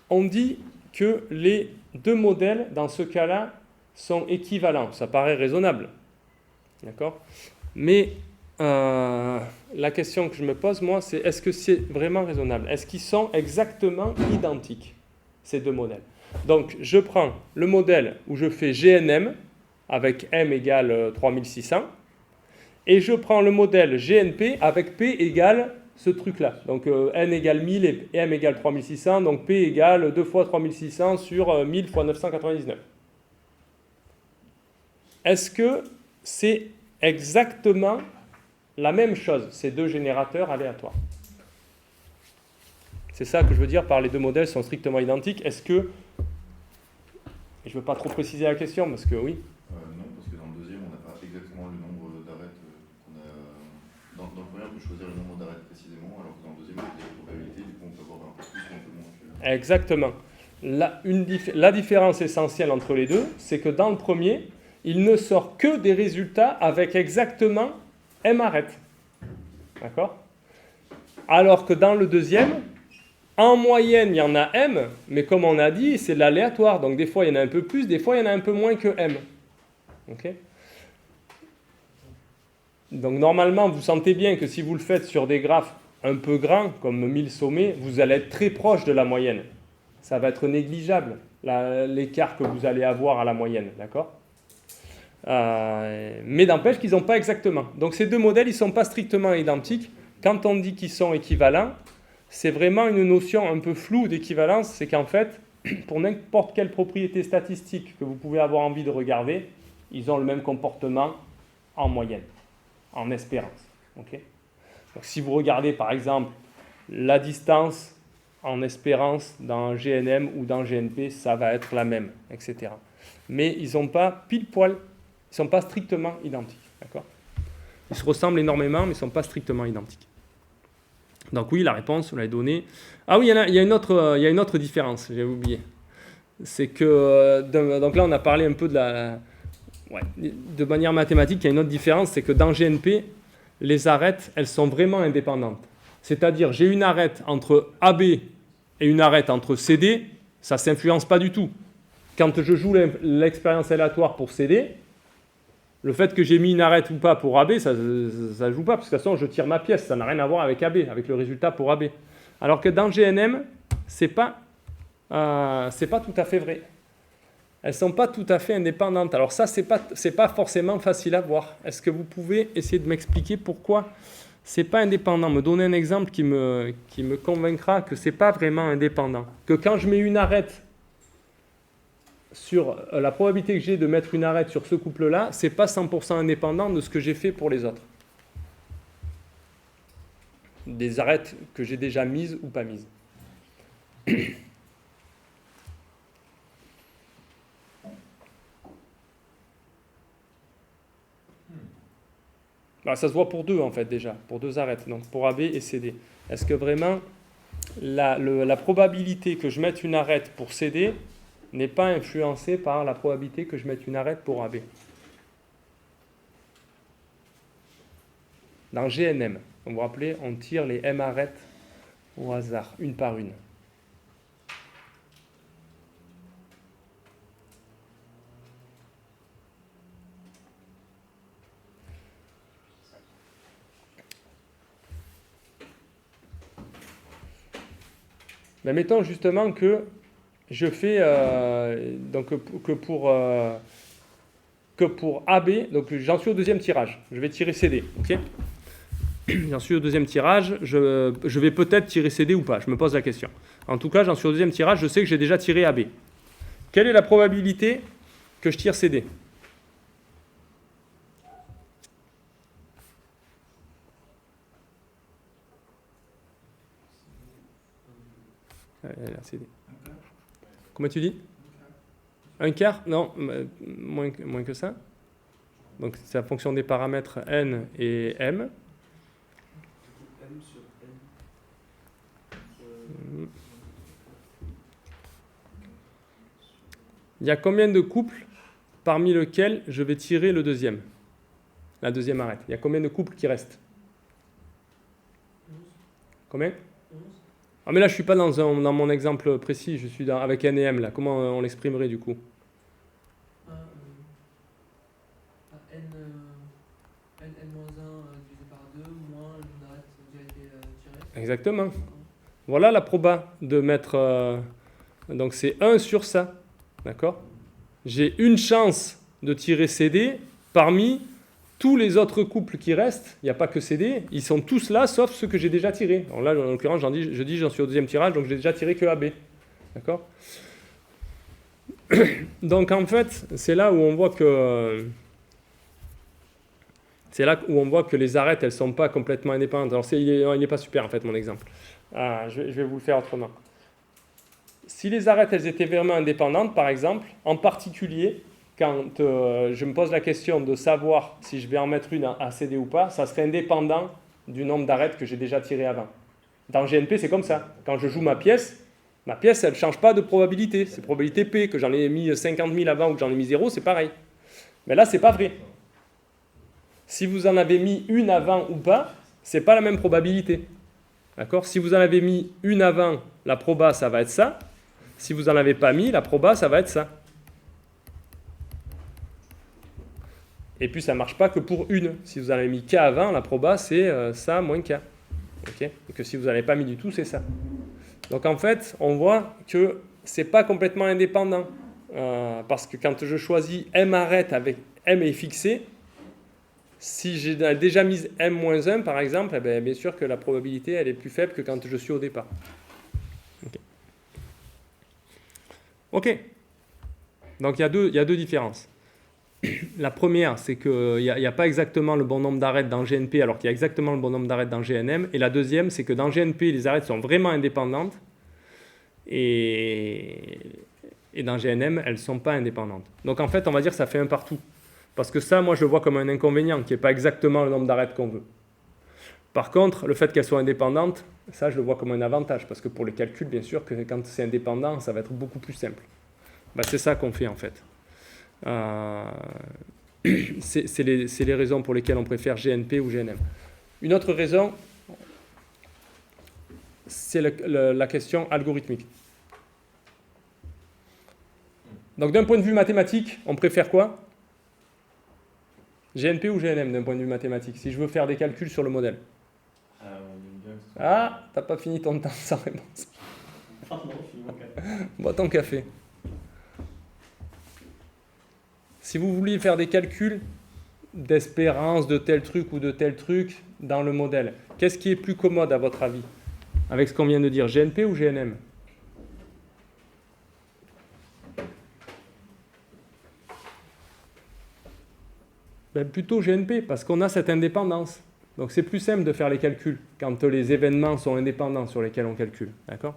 On dit que les deux modèles, dans ce cas-là, sont équivalents. Ça paraît raisonnable. D'accord? Mais la question que je me pose, moi, c'est est-ce que c'est vraiment raisonnable? Est-ce qu'ils sont exactement identiques, ces deux modèles? Donc, je prends le modèle où je fais GNM, avec M égale 3600, et je prends le modèle GNP avec P égale ce truc-là. Donc N égale 1000 et M égale 3600, donc P égale 2 fois 3600 sur 1000 fois 999. Est-ce que c'est exactement la même chose, ces deux générateurs aléatoires? C'est ça que je veux dire par les deux modèles sont strictement identiques. Est-ce que... Je ne veux pas trop préciser la question, parce que oui. Non, parce que dans le deuxième, on n'a pas exactement le nombre d'arêtes qu'on a... Dans le premier, on peut choisir le nombre d'arêtes précisément, alors que dans le deuxième, il y a des probabilités, du coup, on peut avoir un peu plus ou un peu moins. Exactement. La différence essentielle entre les deux, c'est que dans le premier, il ne sort que des résultats avec exactement M arêtes. D'accord? Alors que dans le deuxième, en moyenne, il y en a m, mais comme on a dit, c'est de l'aléatoire. Donc des fois, il y en a un peu plus, des fois, il y en a un peu moins que m. Ok ? Donc normalement, vous sentez bien que si vous le faites sur des graphes un peu grands, comme 1000 sommets, vous allez être très proche de la moyenne. Ça va être négligeable, l'écart que vous allez avoir à la moyenne, d'accord ? Mais n'empêche qu'ils n'ont pas exactement. Donc ces deux modèles, ils ne sont pas strictement identiques. Quand on dit qu'ils sont équivalents, c'est vraiment une notion un peu floue d'équivalence. C'est qu'en fait, pour n'importe quelle propriété statistique que vous pouvez avoir envie de regarder, ils ont le même comportement en moyenne, en espérance. Okay ? Donc si vous regardez par exemple la distance en espérance dans GNM ou dans GNP, ça va être la même, etc. Mais ils n'ont pas pile poil, ils ne sont pas strictement identiques. D'accord ? Ils se ressemblent énormément, mais ils ne sont pas strictement identiques. Donc oui, la réponse, vous l'avez donnée. Ah oui, il y a une autre différence, j'avais oublié. C'est que, donc là on a parlé un peu de manière mathématique, il y a une autre différence, c'est que dans GNP, les arêtes, elles sont vraiment indépendantes. C'est-à-dire, j'ai une arête entre AB et une arête entre CD, ça ne s'influence pas du tout. Quand je joue l'expérience aléatoire pour CD, le fait que j'ai mis une arête ou pas pour AB, ça ne joue pas, parce que de toute façon, je tire ma pièce, ça n'a rien à voir avec AB, avec le résultat pour AB. Alors que dans GNM, ce n'est pas tout à fait vrai. Elles ne sont pas tout à fait indépendantes. Alors ça, ce n'est pas forcément facile à voir. Est-ce que vous pouvez essayer de m'expliquer pourquoi ce n'est pas indépendant ? Me donner un exemple qui me convaincra que ce n'est pas vraiment indépendant. Que quand je mets une arête sur la probabilité que j'ai de mettre une arête sur ce couple-là, ce n'est pas 100% indépendant de ce que j'ai fait pour les autres. Des arêtes que j'ai déjà mises ou pas mises. Alors, ça se voit pour deux en fait déjà, pour deux arêtes, donc pour AB et CD. Est-ce que vraiment la probabilité que je mette une arête pour CD n'est pas influencée par la probabilité que je mette une arête pour AB? Dans GNM, vous vous rappelez, on tire les M arêtes au hasard, une par une. Mais mettons justement que je fais donc que pour AB, donc j'en suis au deuxième tirage. Je vais tirer CD, ok ? J'en suis au deuxième tirage. Je vais peut-être tirer CD ou pas. Je me pose la question. En tout cas, j'en suis au deuxième tirage. Je sais que j'ai déjà tiré AB. Quelle est la probabilité que je tire CD ? CD. Comment tu dis ? Un quart ? Non, moins que ça. Donc c'est la fonction des paramètres n et m. M sur n. Il y a combien de couples parmi lesquels je vais tirer le deuxième ? La deuxième arête. Il y a combien de couples qui restent ? Combien ? Ah mais là je suis pas dans mon exemple précis, je suis avec n et m là. Comment on l'exprimerait du coup ? N-1 divisé par 2 moins une arête qui a été tirée. Exactement. Voilà la proba de mettre... donc c'est 1 sur ça. D'accord ? J'ai une chance de tirer CD parmi tous les autres couples qui restent. Il n'y a pas que CD. Ils sont tous là sauf ceux que j'ai déjà tirés. Alors là, en l'occurrence, je dis j'en suis au deuxième tirage, donc j'ai déjà tiré que AB. D'accord ? Donc en fait, c'est là où on voit que... C'est là où on voit que les arêtes, elles ne sont pas complètement indépendantes. Alors il n'est pas super en fait mon exemple. Je vais vous le faire autrement. Si les arêtes, elles étaient vraiment indépendantes, par exemple, en particulier, quand je me pose la question de savoir si je vais en mettre une à CD ou pas, ça serait indépendant du nombre d'arêtes que j'ai déjà tirées avant. Dans GNP, c'est comme ça. Quand je joue ma pièce, elle ne change pas de probabilité. C'est probabilité P, que j'en ai mis 50 000 avant ou que j'en ai mis 0, c'est pareil. Mais là, ce n'est pas vrai. Si vous en avez mis une avant ou pas, ce n'est pas la même probabilité. D'accord? Si vous en avez mis une avant, la proba, ça va être ça. Si vous n'en avez pas mis, la proba, ça va être ça. Et puis, ça ne marche pas que pour une. Si vous en avez mis K avant, la proba, c'est ça moins K. Okay? Et que si vous n'en avez pas mis du tout, c'est ça. Donc, en fait, on voit que ce n'est pas complètement indépendant. Parce que quand je choisis M arrête avec M est fixé, si j'ai déjà mis M-1, par exemple, eh bien sûr que la probabilité elle est plus faible que quand je suis au départ. Ok. Donc il y a deux différences. La première, c'est qu'il n'y a pas exactement le bon nombre d'arêtes dans GNP alors qu'il y a exactement le bon nombre d'arêtes dans GNM. Et la deuxième, c'est que dans GNP, les arêtes sont vraiment indépendantes. Et dans GNM, elles ne sont pas indépendantes. Donc en fait, on va dire que ça fait un partout. Parce que ça, moi, je le vois comme un inconvénient, qui n'est pas exactement le nombre d'arêtes qu'on veut. Par contre, le fait qu'elles soient indépendantes, ça, je le vois comme un avantage. Parce que pour les calculs, bien sûr, que quand c'est indépendant, ça va être beaucoup plus simple. Ben, c'est ça qu'on fait, en fait. C'est les raisons pour lesquelles on préfère GNP ou GNM. Une autre raison, c'est la question algorithmique. Donc d'un point de vue mathématique, on préfère quoi? GNP ou GNM d'un point de vue mathématique, si je veux faire des calculs sur le modèle? Ah, t'as pas fini ton temps sans réponse. Pardon, je finis mon café. Bois ton café. Si vous vouliez faire des calculs d'espérance de tel truc ou de tel truc dans le modèle, qu'est-ce qui est plus commode à votre avis? Avec ce qu'on vient de dire, GNP ou GNM? Ben, plutôt GNP, parce qu'on a cette indépendance. Donc c'est plus simple de faire les calculs quand les événements sont indépendants sur lesquels on calcule. D'accord?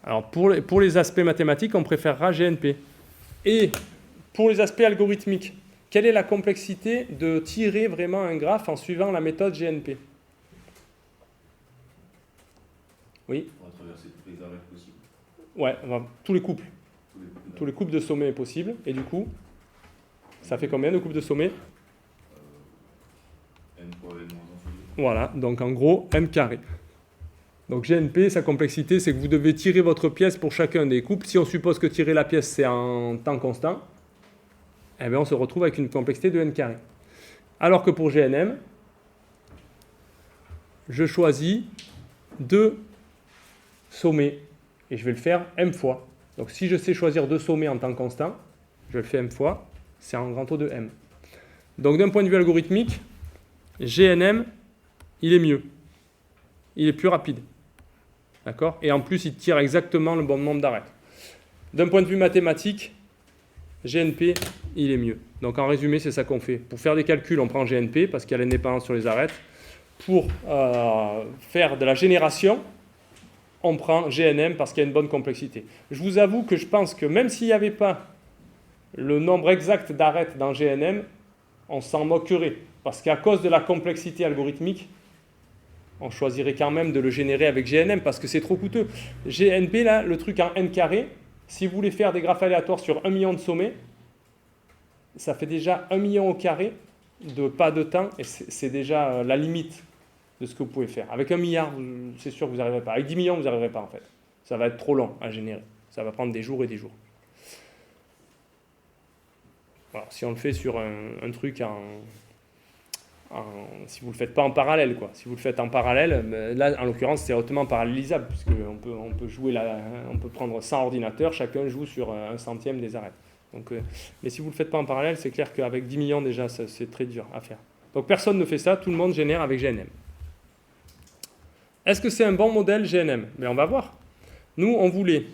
Alors pour les aspects mathématiques, on préférera GNP. Et pour les aspects algorithmiques, quelle est la complexité de tirer vraiment un graphe en suivant la méthode GNP? Oui? On va traverser toutes les arêtes possibles. Ouais, tous les couples. Tous les couples de sommets est possible. Et du coup, ça fait combien de couples de sommets? N fois N-1 sur 2. Voilà, donc en gros, M carré. Donc GNP, sa complexité, c'est que vous devez tirer votre pièce pour chacun des couples. Si on suppose que tirer la pièce, c'est en temps constant, eh bien on se retrouve avec une complexité de N carré. Alors que pour GNM, je choisis 2 sommets et je vais le faire M fois. Donc si je sais choisir 2 sommets en temps constant, je le fais M fois, c'est en grand O de M. Donc d'un point de vue algorithmique, GNM, il est mieux. Il est plus rapide. D'accord? Et en plus, il tire exactement le bon nombre d'arêtes. D'un point de vue mathématique, GNP, il est mieux. Donc en résumé, c'est ça qu'on fait. Pour faire des calculs, on prend GNP parce qu'il y a l'indépendance sur les arêtes. Pour faire de la génération, on prend GNM parce qu'il y a une bonne complexité. Je vous avoue que je pense que même s'il n'y avait pas le nombre exact d'arêtes dans GNM, on s'en moquerait. Parce qu'à cause de la complexité algorithmique, on choisirait quand même de le générer avec GNM parce que c'est trop coûteux. GNP, là, le truc en N carré, si vous voulez faire des graphes aléatoires sur 1 million de sommets, ça fait déjà 1 million au carré de pas de temps et c'est déjà la limite de ce que vous pouvez faire. Avec 1 milliard, c'est sûr que vous n'arriverez pas. Avec 10 millions, vous n'arriverez pas en fait. Ça va être trop long à générer. Ça va prendre des jours et des jours. Voilà, si on le fait sur un truc si vous ne le faites pas en parallèle, quoi. Si vous le faites en parallèle, là, en l'occurrence, c'est hautement parallélisable, puisqu'on peut jouer on peut prendre 100 ordinateurs, chacun joue sur 1/100 des arêtes. Donc, mais si vous ne le faites pas en parallèle, c'est clair qu'avec 10 millions déjà, c'est très dur à faire. Donc personne ne fait ça, tout le monde génère avec GNM. Est-ce que c'est un bon modèle GNM? Mais on va voir. Nous, on voulait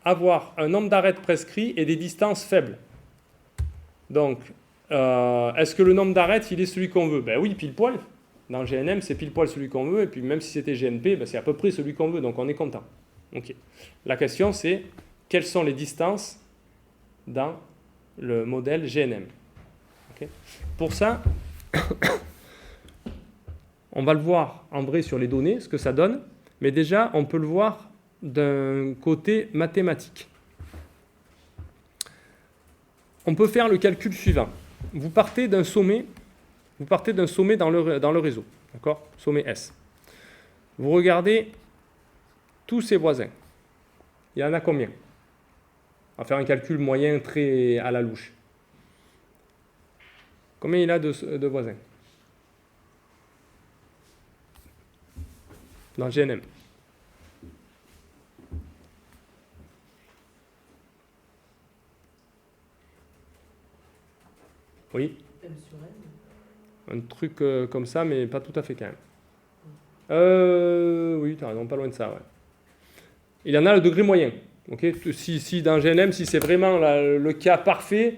avoir un nombre d'arêtes prescrits et des distances faibles. Donc, est-ce que le nombre d'arêtes, il est celui qu'on veut? Ben oui, pile poil. Dans GNM, c'est pile poil celui qu'on veut. Et puis même si c'était GNP, ben c'est à peu près celui qu'on veut. Donc on est content. Okay. La question, c'est quelles sont les distances dans le modèle GNM? Okay. Pour ça, on va le voir en vrai sur les données, ce que ça donne. Mais déjà, on peut le voir d'un côté mathématique. On peut faire le calcul suivant. Vous partez d'un sommet dans le réseau, d'accord? Sommet S. Vous regardez tous ses voisins. Il y en a combien? On va faire un calcul moyen très à la louche. Combien il a de voisins dans GNM? Oui, M sur N. un truc comme ça, mais pas tout à fait quand même. Oui, t'as raison, pas loin de ça, ouais. Il en a le degré moyen. Okay, si dans GNM, si c'est vraiment le cas parfait,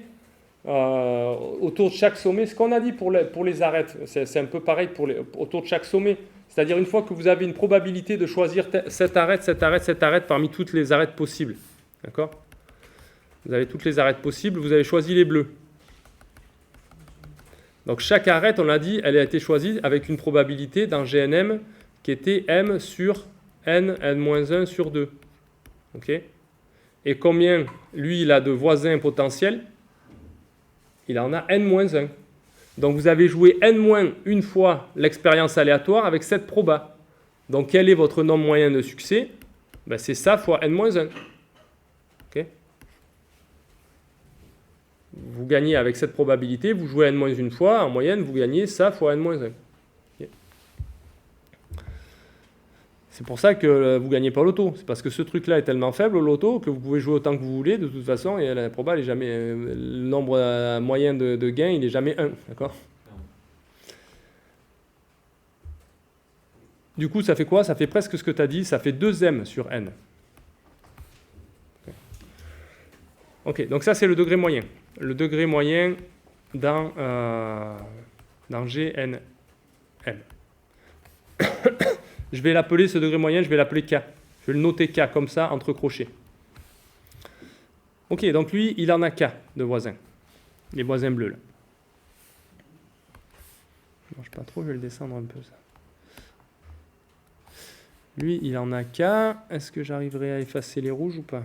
autour de chaque sommet, ce qu'on a dit pour les arêtes, c'est un peu pareil autour de chaque sommet. C'est-à-dire une fois que vous avez une probabilité de choisir cette arête parmi toutes les arêtes possibles. D'accord? Vous avez toutes les arêtes possibles, vous avez choisi les bleus. Donc chaque arête, on l'a dit, elle a été choisie avec une probabilité dans GNM qui était M sur N, N-1 sur 2. Okay? Et combien, lui, il a de voisins potentiels? Il en a N-1. Donc vous avez joué N-1 fois l'expérience aléatoire avec cette proba. Donc quel est votre nombre moyen de succès? Ben, c'est ça fois N-1. Okay? Vous gagnez avec cette probabilité, vous jouez N-1 fois, en moyenne, vous gagnez ça fois N-1. Okay? C'est pour ça que vous ne gagnez pas l'auto. C'est parce que ce truc-là est tellement faible, l'auto, que vous pouvez jouer autant que vous voulez, de toute façon, et la proba, le nombre moyen de gain, il n'est jamais 1. D'accord? Du coup, ça fait quoi? Ça fait presque ce que tu as dit, ça fait 2M sur N. Ok, donc ça, c'est le degré moyen. Le degré moyen dans GNM. Je vais l'appeler, ce degré moyen, je vais l'appeler K. Je vais le noter K, comme ça, entre crochets. Ok, donc lui, il en a K de voisins. Les voisins bleus, là. Ça marche pas trop, je vais le descendre un peu, ça. Lui, il en a K. Est-ce que j'arriverai à effacer les rouges ou pas?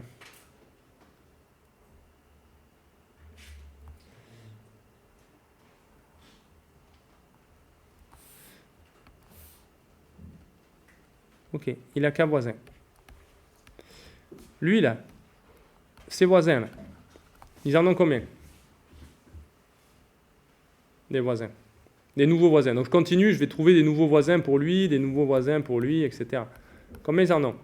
Ok, il a K voisins. Lui, là, ses voisins, là, ils en ont combien? Des voisins. Des nouveaux voisins. Donc je continue, je vais trouver des nouveaux voisins pour lui, des nouveaux voisins pour lui, etc. Combien ils en ont?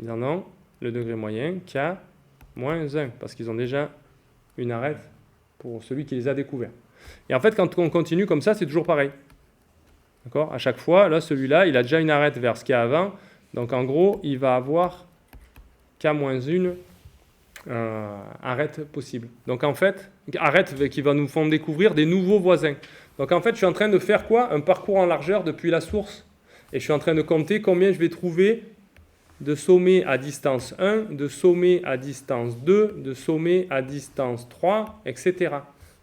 Ils en ont le degré moyen, K, moins 1, parce qu'ils ont déjà une arête pour celui qui les a découverts. Et en fait, quand on continue comme ça, c'est toujours pareil. D'accord? À chaque fois, là, celui-là, il a déjà une arête vers ce qu'il y a avant. Donc, en gros, il va avoir K-1 arête possible. Donc, en fait, arête qui va nous faire découvrir des nouveaux voisins. Donc, en fait, je suis en train de faire quoi? Un parcours en largeur depuis la source. Et je suis en train de compter combien je vais trouver de sommets à distance 1, de sommets à distance 2, de sommets à distance 3, etc.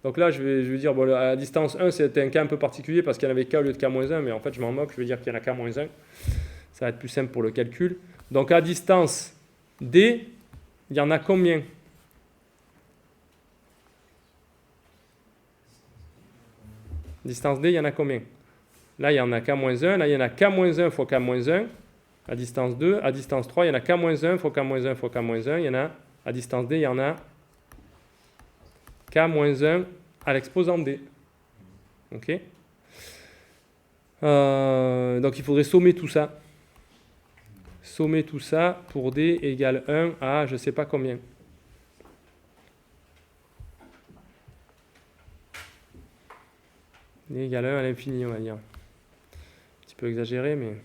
Donc là, je vais dire, bon, à distance 1, c'était un cas un peu particulier parce qu'il y en avait K au lieu de K-1, mais en fait, je m'en moque, je vais dire qu'il y en a K-1. Ça va être plus simple pour le calcul. Donc à distance D, il y en a combien? Distance D, il y en a combien? Là, il y en a K-1, là, il y en a K-1 fois K-1. À distance 2, à distance 3, il y en a K-1 fois K-1 fois K-1. Il y en a, à distance D, il y en a K-1 à l'exposant D. Ok? Donc il faudrait sommer tout ça. Sommer tout ça pour D égale 1 à je ne sais pas combien. D égale 1 à l'infini, on va dire. Un petit peu exagéré, mais...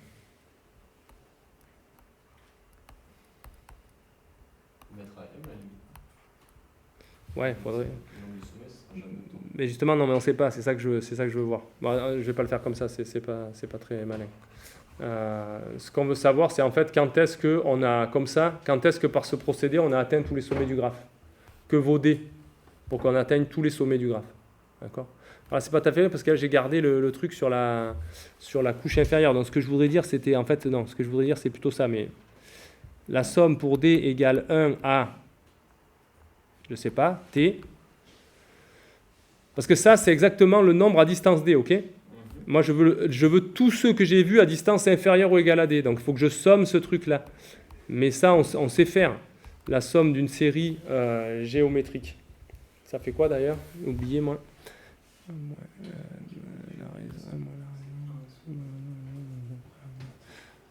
Ouais, il faudrait. Mais justement, non, mais on ne sait pas, c'est ça que je veux voir. Bon, je ne vais pas le faire comme ça, c'est pas très malin. Ce qu'on veut savoir, c'est en fait quand est-ce qu'on a, comme ça, quand est-ce que par ce procédé, on a atteint tous les sommets du graphe. Que vaut D pour qu'on atteigne tous les sommets du graphe. D'accord? Alors, c'est pas tout à fait vrai parce que là, j'ai gardé le truc sur la couche inférieure. Donc, ce que je voudrais dire, c'était, en fait, non, ce que je voudrais dire, c'est plutôt ça, mais la somme pour D égale 1 à je ne sais pas, t. Parce que ça, c'est exactement le nombre à distance d, ok? Moi, je veux tous ceux que j'ai vus à distance inférieure ou égale à d. Donc, il faut que je somme ce truc-là. Mais ça, on sait faire. La somme d'une série géométrique. Ça fait quoi d'ailleurs? Oubliez, moi.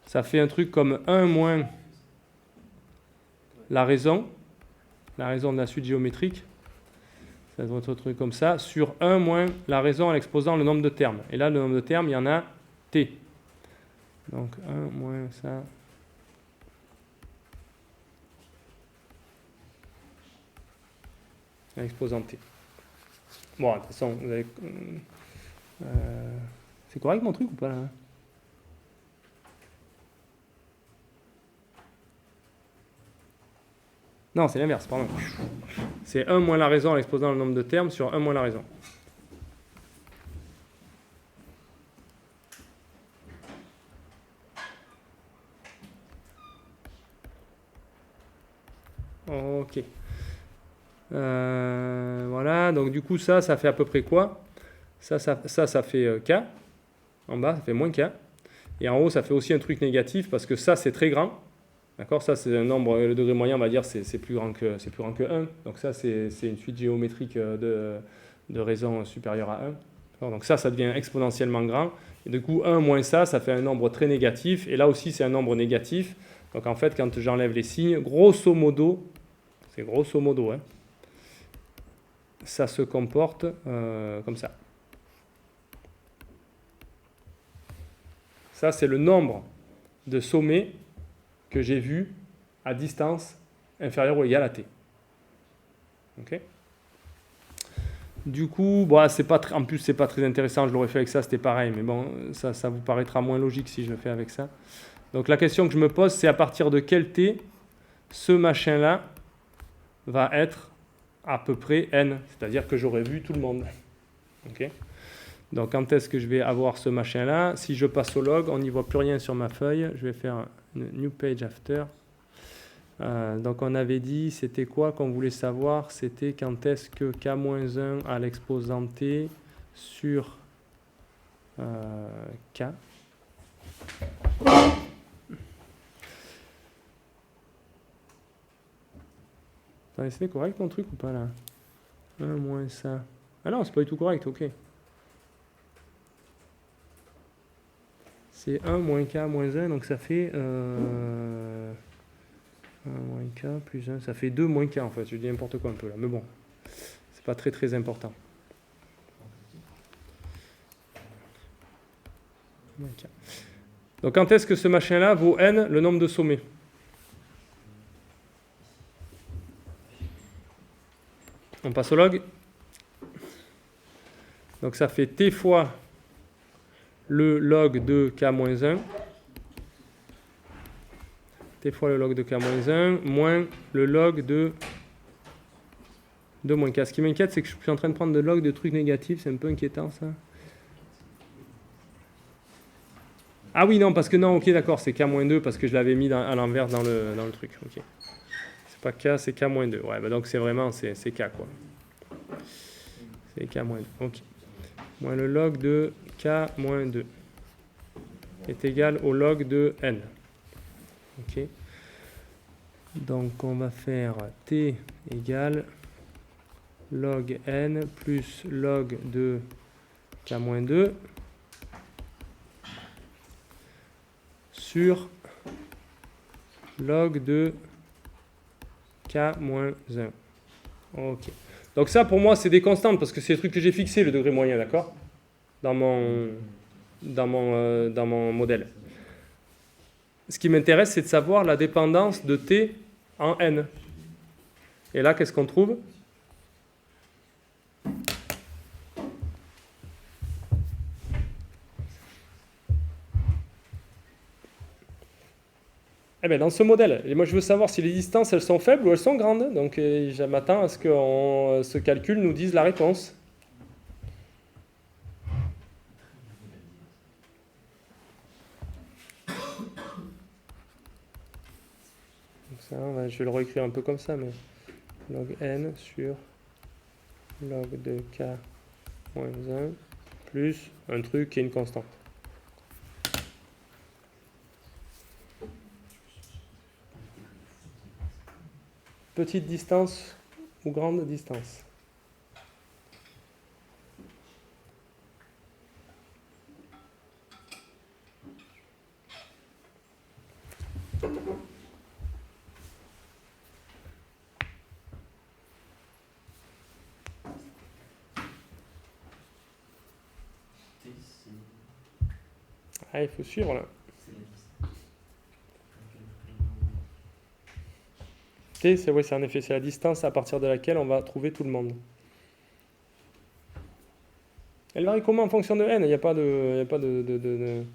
Ça fait un truc comme 1 moins la raison de la suite géométrique. Ça doit être un truc comme ça, sur 1 moins la raison en exposant le nombre de termes. Et là, le nombre de termes, il y en a t. Donc 1 moins ça. Exposant t. Bon, de toute façon, vous avez... c'est correct mon truc ou pas là? Non, c'est l'inverse, pardon. C'est 1 moins la raison en exposant le nombre de termes sur 1 moins la raison. Ok. Voilà, donc du coup ça fait à peu près quoi? Ça fait K. En bas, ça fait moins K. Et en haut, ça fait aussi un truc négatif parce que ça, c'est très grand. D'accord, ça c'est un nombre, le degré moyen, on va dire, c'est plus grand que 1. Donc ça, c'est une suite géométrique de raison supérieure à 1. Donc ça devient exponentiellement grand. Et du coup, 1 moins ça fait un nombre très négatif. Et là aussi, c'est un nombre négatif. Donc en fait, quand j'enlève les signes, grosso modo, c'est grosso modo, hein, ça se comporte comme ça. Ça, c'est le nombre de sommets que j'ai vu à distance inférieure ou égale à t. Ok. Du coup, bon, en plus, c'est pas très intéressant. Je l'aurais fait avec ça, c'était pareil. Mais bon, ça vous paraîtra moins logique si je le fais avec ça. Donc la question que je me pose, c'est à partir de quel t ce machin-là va être à peu près n. C'est-à-dire que j'aurais vu tout le monde. Ok. Donc quand est-ce que je vais avoir ce machin-là? Si je passe au log, on n'y voit plus rien sur ma feuille. Je vais faire une new page after. Donc on avait dit, c'était quoi qu'on voulait savoir? C'était quand est-ce que k-1 à l'exposant t sur k. Attendez, c'est correct mon truc ou pas là? 1 moins ça. Ah non, c'est pas du tout correct, ok. C'est 1 moins k moins 1, donc ça fait 1 moins k plus 1, ça fait 2 moins k en fait. Je dis n'importe quoi un peu là, mais bon, c'est pas très très important. Donc quand est-ce que ce machin-là vaut n, le nombre de sommets? On passe au log. Donc ça fait t fois le log de k-1, t fois le log de k-1, moins le log de moins k. Ce qui m'inquiète, c'est que je suis en train de prendre le log de trucs négatifs, c'est un peu inquiétant ça. Ah oui, non, parce que non, ok, d'accord, c'est k-2 parce que je l'avais mis à l'envers dans le truc. Ok. C'est pas k, c'est k-2. Ouais, bah donc c'est vraiment, c'est k quoi. C'est k-2. Ok. Moins le log de k-2 est égal au log de n. Ok. Donc on va faire t égale log n plus log de k-2 sur log de k-1. Ok. Donc ça pour moi c'est des constantes parce que c'est le truc que j'ai fixé, le degré moyen, d'accord, dans mon modèle. Ce qui m'intéresse, c'est de savoir la dépendance de t en n. Et là, qu'est-ce qu'on trouve? Eh bien, dans ce modèle, et moi je veux savoir si les distances elles sont faibles ou elles sont grandes. Donc je m'attends à ce que ce calcul nous dise la réponse. Donc ça, je vais le réécrire un peu comme ça, mais log n sur log de k moins 1 plus un truc qui est une constante. Petite distance ou grande distance? Ah, il faut suivre là. T, c'est en effet, c'est la distance à partir de laquelle on va trouver tout le monde. Elle varie comment en fonction de n? Il n'y a pas de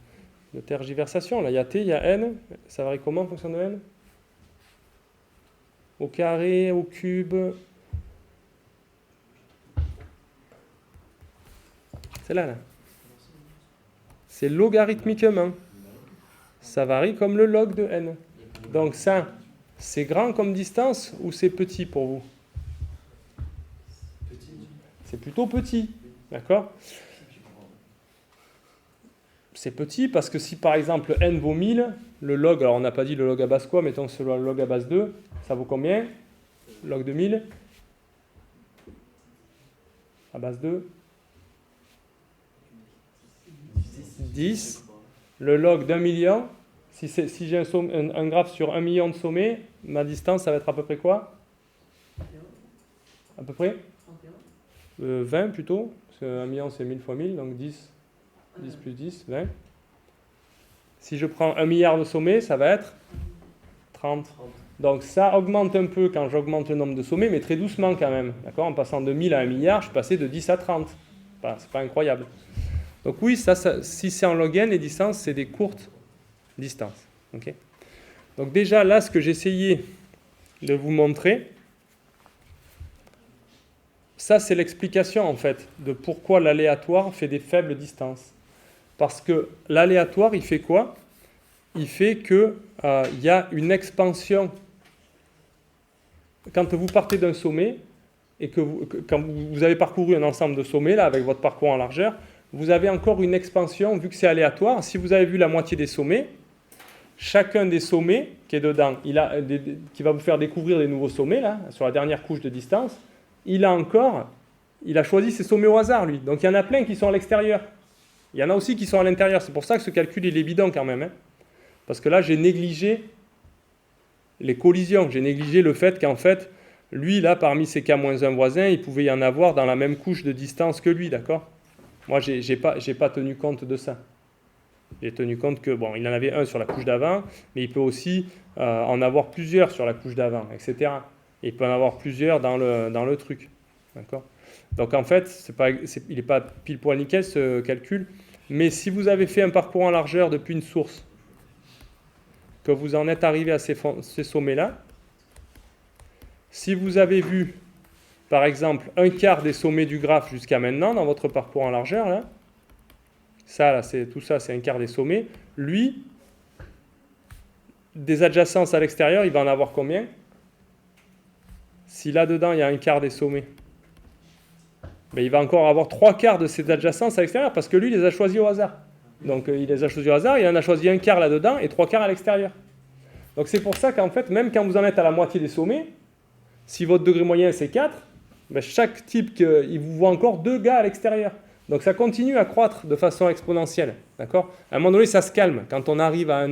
tergiversation. Là, il y a t, il y a n. Ça varie comment en fonction de n? Au carré, au cube. C'est là. C'est logarithmiquement. Ça varie comme le log de n. Donc ça, c'est grand comme distance ou c'est petit pour vous? C'est plutôt petit. D'accord? C'est petit parce que si par exemple n vaut 1000, le log, alors on n'a pas dit le log à base quoi, mettons que c'est le log à base 2, ça vaut combien? Log de 1000 à base 2 10. Le log d'un million, si j'ai un graphe sur 1 million de sommets, ma distance, ça va être à peu près quoi? À peu près 20 plutôt, parce que 1 million c'est 1000 fois 1000, donc 10 plus 10, 20. Si je prends 1 milliard de sommets, ça va être 30. Donc ça augmente un peu quand j'augmente le nombre de sommets, mais très doucement quand même. D'accord? En passant de 1000 à 1 milliard, je suis passé de 10 à 30. C'est pas incroyable. Donc oui, ça, si c'est en log n, les distances, c'est des courtes distances. Okay? Donc déjà, là, ce que j'essayais de vous montrer, ça, c'est l'explication, en fait, de pourquoi l'aléatoire fait des faibles distances. Parce que l'aléatoire, il fait quoi? Il fait qu'il y a une expansion. Quand vous partez d'un sommet, et quand vous avez parcouru un ensemble de sommets, là, avec votre parcours en largeur, vous avez encore une expansion, vu que c'est aléatoire. Si vous avez vu la moitié des sommets, chacun des sommets qui est dedans, qui va vous faire découvrir des nouveaux sommets, là, sur la dernière couche de distance, il a choisi ses sommets au hasard, lui. Donc il y en a plein qui sont à l'extérieur. Il y en a aussi qui sont à l'intérieur. C'est pour ça que ce calcul, il est bidon quand même. Hein. Parce que là, j'ai négligé les collisions. J'ai négligé le fait qu'en fait, lui, là, parmi ses K-1 voisins, il pouvait y en avoir dans la même couche de distance que lui, d'accord? Moi, j'ai pas tenu compte de ça. J'ai tenu compte que, bon, il en avait un sur la couche d'avant, mais il peut aussi en avoir plusieurs sur la couche d'avant, etc. Et il peut en avoir plusieurs dans le truc. D'accord? Donc, en fait, il n'est pas pile poil nickel, ce calcul. Mais si vous avez fait un parcours en largeur depuis une source, que vous en êtes arrivé à ces sommets-là, si vous avez vu, par exemple, un quart des sommets du graphe jusqu'à maintenant, dans votre parcours en largeur, là, tout ça, c'est un quart des sommets. Lui, des adjacences à l'extérieur, il va en avoir combien? Si là-dedans, il y a un quart des sommets, ben, il va encore avoir 3/4 de ces adjacences à l'extérieur, parce que lui, il les a choisis au hasard. Donc, il les a choisis au hasard, il en a choisi un quart là-dedans et 3/4 à l'extérieur. Donc, c'est pour ça qu'en fait, même quand vous en êtes à la moitié des sommets, si votre degré moyen, c'est 4, ben, chaque type, il vous voit encore 2 gars à l'extérieur. Donc, ça continue à croître de façon exponentielle. D'accord? À un moment donné, ça se calme. Quand on arrive à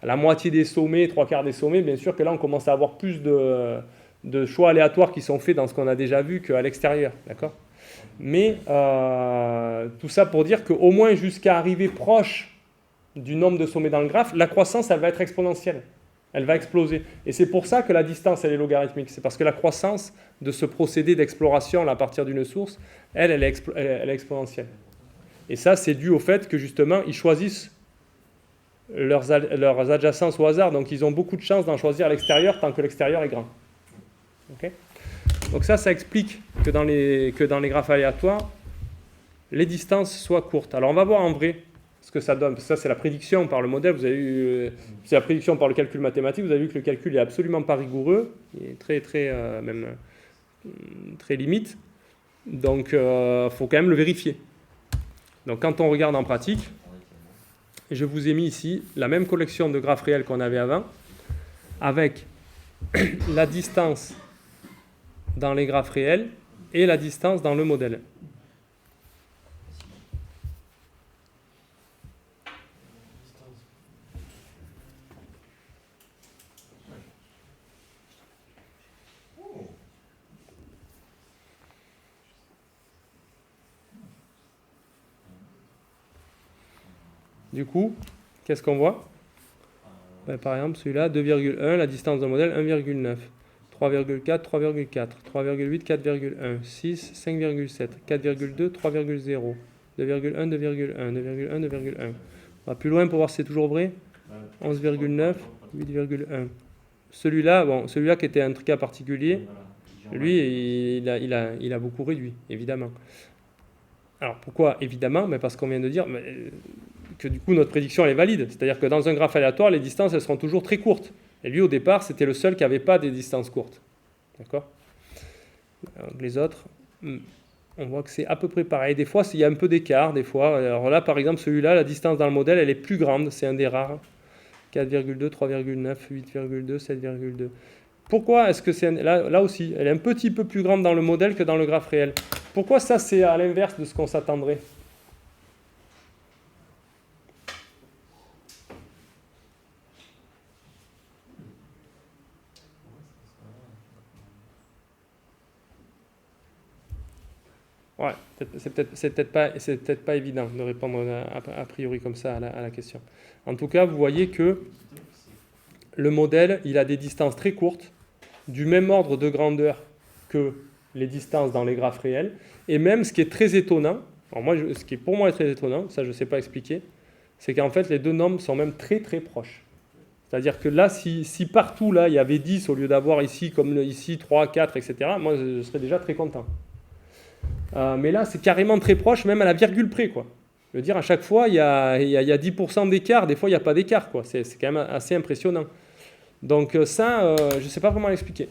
la moitié des sommets, 3/4 des sommets, bien sûr que là, on commence à avoir plus de choix aléatoires qui sont faits dans ce qu'on a déjà vu qu'à l'extérieur. D'accord? Mais tout ça pour dire qu'au moins jusqu'à arriver proche du nombre de sommets dans le graphe, la croissance, elle va être exponentielle. Elle va exploser. Et c'est pour ça que la distance, elle est logarithmique. C'est parce que la croissance de ce procédé d'exploration là, à partir d'une source, elle est exponentielle. Et ça, c'est dû au fait que justement, ils choisissent leurs adjacences au hasard. Donc, ils ont beaucoup de chance d'en choisir à l'extérieur tant que l'extérieur est grand. Okay? Donc ça explique que dans les graphes aléatoires, les distances soient courtes. Alors, on va voir en vrai ce que ça donne. Ça, c'est la prédiction par le modèle. Vous avez eu, c'est la prédiction par le calcul mathématique. Vous avez vu que le calcul est absolument pas rigoureux. Il est très, très, même très limite. Donc, faut quand même le vérifier. Donc, quand on regarde en pratique, je vous ai mis ici la même collection de graphes réels qu'on avait avant, avec la distance dans les graphes réels et la distance dans le modèle. Du coup, qu'est-ce qu'on voit? Par exemple, celui-là, 2,1, la distance d'un modèle, 1,9. 3,4, 3,4. 3,8, 4,1. 6, 5,7. 4,2, 3,0. 2,1, 2,1. 2,1, 2,1. On va plus loin pour voir si c'est toujours vrai. 11,9, 8,1. Celui-là qui était un cas particulier, lui, il a beaucoup réduit, évidemment. Alors pourquoi évidemment? Parce qu'on vient de dire que du coup notre prédiction elle est valide. C'est-à-dire que dans un graphe aléatoire, les distances elles seront toujours très courtes. Et lui au départ, c'était le seul qui n'avait pas des distances courtes. D'accord? Donc, les autres, on voit que c'est à peu près pareil. Des fois, il y a un peu d'écart. Des fois, alors là par exemple, celui-là, la distance dans le modèle, elle est plus grande. C'est un des rares. 4,2, 3,9, 8,2, 7,2. Pourquoi est-ce que c'est... Là aussi, elle est un petit peu plus grande dans le modèle que dans le graphe réel. Pourquoi ça, c'est à l'inverse de ce qu'on s'attendrait? Ouais, c'est peut-être pas évident de répondre a priori comme ça à la question. En tout cas, vous voyez que le modèle, il a des distances très courtes, du même ordre de grandeur que les distances dans les graphes réels, et même ce qui est très étonnant, alors ce qui pour moi est très étonnant, ça je ne sais pas expliquer, c'est qu'en fait les deux nombres sont même très très proches. C'est-à-dire que là, si partout là il y avait 10 au lieu d'avoir ici, comme ici 3, 4, etc., moi je serais déjà très content. Mais là c'est carrément très proche, même à la virgule près, quoi. Je veux dire, à chaque fois il y a 10% d'écart, des fois il n'y a pas d'écart, quoi. C'est quand même assez impressionnant. Donc ça, je ne sais pas vraiment l'expliquer.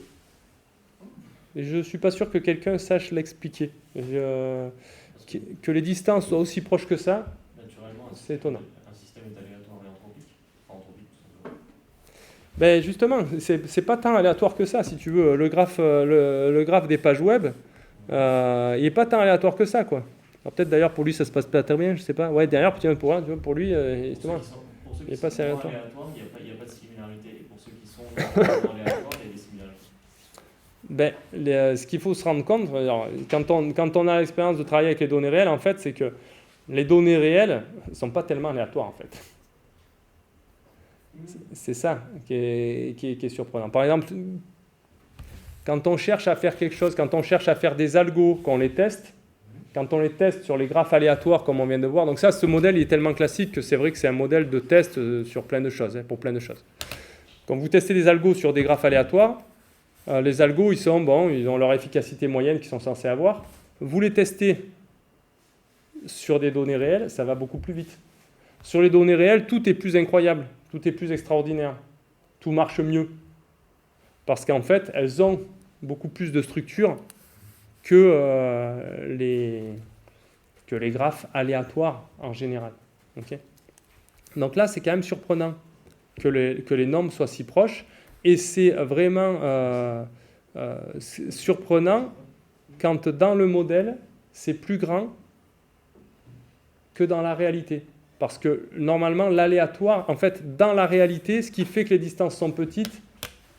Je ne suis pas sûr que quelqu'un sache l'expliquer. Que les distances soient aussi proches que ça, c'est étonnant. Un système est aléatoire et anthropique. Enfin, anthropique, tout simplement. Ben justement, c'est pas tant aléatoire que ça, si tu veux. Le graphe des pages web, il n'est pas tant aléatoire que ça, quoi. Alors peut-être d'ailleurs pour lui ça se passe pas très bien, je sais pas. Ouais, derrière, pour lui, justement, il n'est pas assez aléatoire. Il n'y a pas de similarité. Et pour ceux qui sont aléatoires, il y a des similarités. Ben, ce qu'il faut se rendre compte, alors, quand on a l'expérience de travailler avec les données réelles, en fait, c'est que les données réelles ne sont pas tellement aléatoires, en fait. C'est ça qui est surprenant. Par exemple, quand on cherche à faire quelque chose, quand on cherche à faire des algos, qu'on les teste, quand on les teste sur les graphes aléatoires, comme on vient de voir, donc ça, ce modèle il est tellement classique que c'est vrai que c'est un modèle de test sur plein de choses, pour plein de choses. Quand vous testez des algos sur des graphes aléatoires, les algos, ils ont leur efficacité moyenne qu'ils sont censés avoir. Vous les testez sur des données réelles, ça va beaucoup plus vite. Sur les données réelles, tout est plus incroyable, tout est plus extraordinaire, tout marche mieux. Parce qu'en fait, elles ont beaucoup plus de structure que les graphes aléatoires en général. Okay. Donc là, c'est quand même surprenant que les nombres soient si proches. Et c'est vraiment surprenant quand dans le modèle, c'est plus grand que dans la réalité. Parce que normalement, l'aléatoire, en fait, dans la réalité, ce qui fait que les distances sont petites,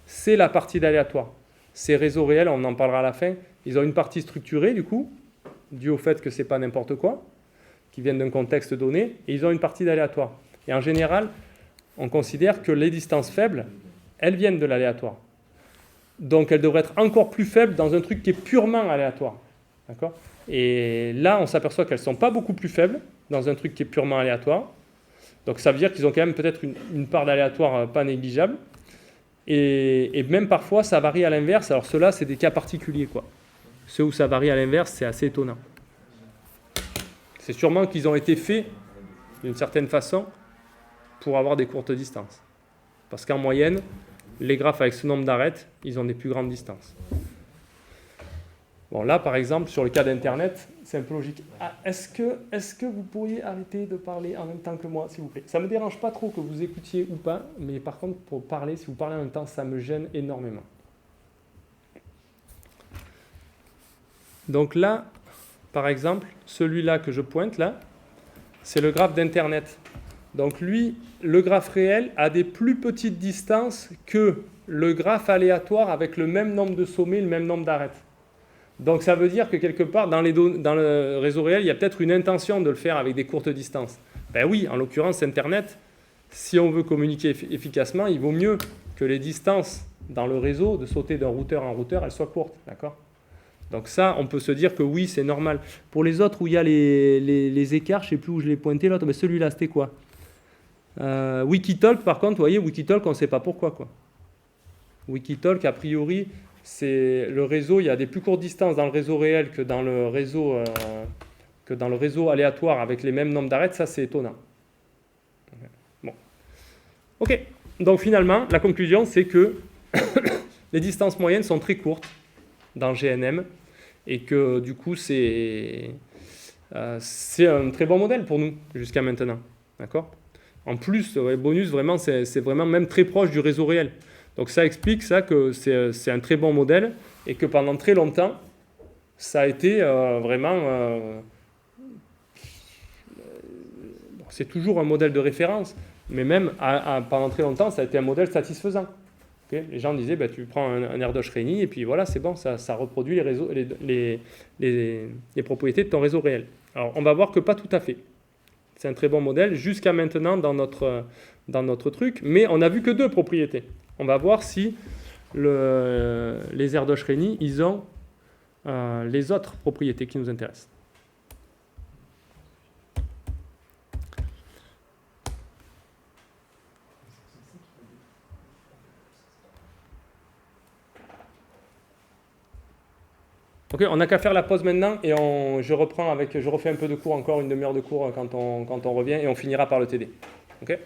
c'est la partie d'aléatoire. Ces réseaux réels, on en parlera à la fin, ils ont une partie structurée, du coup, due au fait que ce n'est pas n'importe quoi, qui viennent d'un contexte donné, et ils ont une partie d'aléatoire. Et en général, on considère que les distances faibles, elles viennent de l'aléatoire. Donc elles devraient être encore plus faibles dans un truc qui est purement aléatoire. D'accord ? Et là, on s'aperçoit qu'elles ne sont pas beaucoup plus faibles dans un truc qui est purement aléatoire. Donc ça veut dire qu'ils ont quand même peut-être une part d'aléatoire pas négligeable. Et même parfois, ça varie à l'inverse. Alors ceux-là, c'est des cas particuliers, quoi. Ceux où ça varie à l'inverse, c'est assez étonnant. C'est sûrement qu'ils ont été faits d'une certaine façon, pour avoir des courtes distances. Parce qu'en moyenne, les graphes avec ce nombre d'arêtes, ils ont des plus grandes distances. Bon, là, par exemple, sur le cas d'Internet, c'est un peu logique. Ah, est-ce que vous pourriez arrêter de parler en même temps que moi, s'il vous plaît? Ça ne me dérange pas trop que vous écoutiez ou pas, mais par contre, pour parler, si vous parlez en même temps, ça me gêne énormément. Donc là, par exemple, celui-là que je pointe là, c'est le graphe d'Internet. Donc lui, le graphe réel a des plus petites distances que le graphe aléatoire avec le même nombre de sommets, le même nombre d'arêtes. Donc ça veut dire que quelque part, dans le réseau réel, il y a peut-être une intention de le faire avec des courtes distances. Ben oui, en l'occurrence, Internet, si on veut communiquer efficacement, il vaut mieux que les distances dans le réseau, de sauter d'un routeur en routeur, elles soient courtes. D'accord ? Donc ça, on peut se dire que oui, c'est normal. Pour les autres où il y a les écarts, je ne sais plus où je l'ai pointé, l'autre, mais celui-là, c'était quoi ? Wikitalk, par contre, vous voyez, Wikitalk, on ne sait pas pourquoi, quoi. Wikitalk, a priori, c'est le réseau, il y a des plus courtes distances dans le réseau réel que dans le réseau aléatoire avec les mêmes nombres d'arêtes. Ça, c'est étonnant. Bon. Ok. Donc finalement, la conclusion, c'est que les distances moyennes sont très courtes dans GNM et que du coup, c'est un très bon modèle pour nous jusqu'à maintenant. D'accord ? En plus, bonus, vraiment, c'est vraiment même très proche du réseau réel. Donc ça explique ça que c'est un très bon modèle et que pendant très longtemps, ça a été vraiment... c'est toujours un modèle de référence, mais même pendant très longtemps, ça a été un modèle satisfaisant. Okay, les gens disaient, tu prends un Erdős-Rényi et puis voilà, c'est bon, ça reproduit les propriétés de ton réseau réel. Alors on va voir que pas tout à fait. C'est un très bon modèle jusqu'à maintenant dans notre truc, mais on n'a vu que 2 propriétés. On va voir si les Erdős-Rényi, ils ont les autres propriétés qui nous intéressent. Ok, on n'a qu'à faire la pause maintenant et je refais un peu de cours encore, une demi-heure de cours quand on revient et on finira par le TD. Ok ?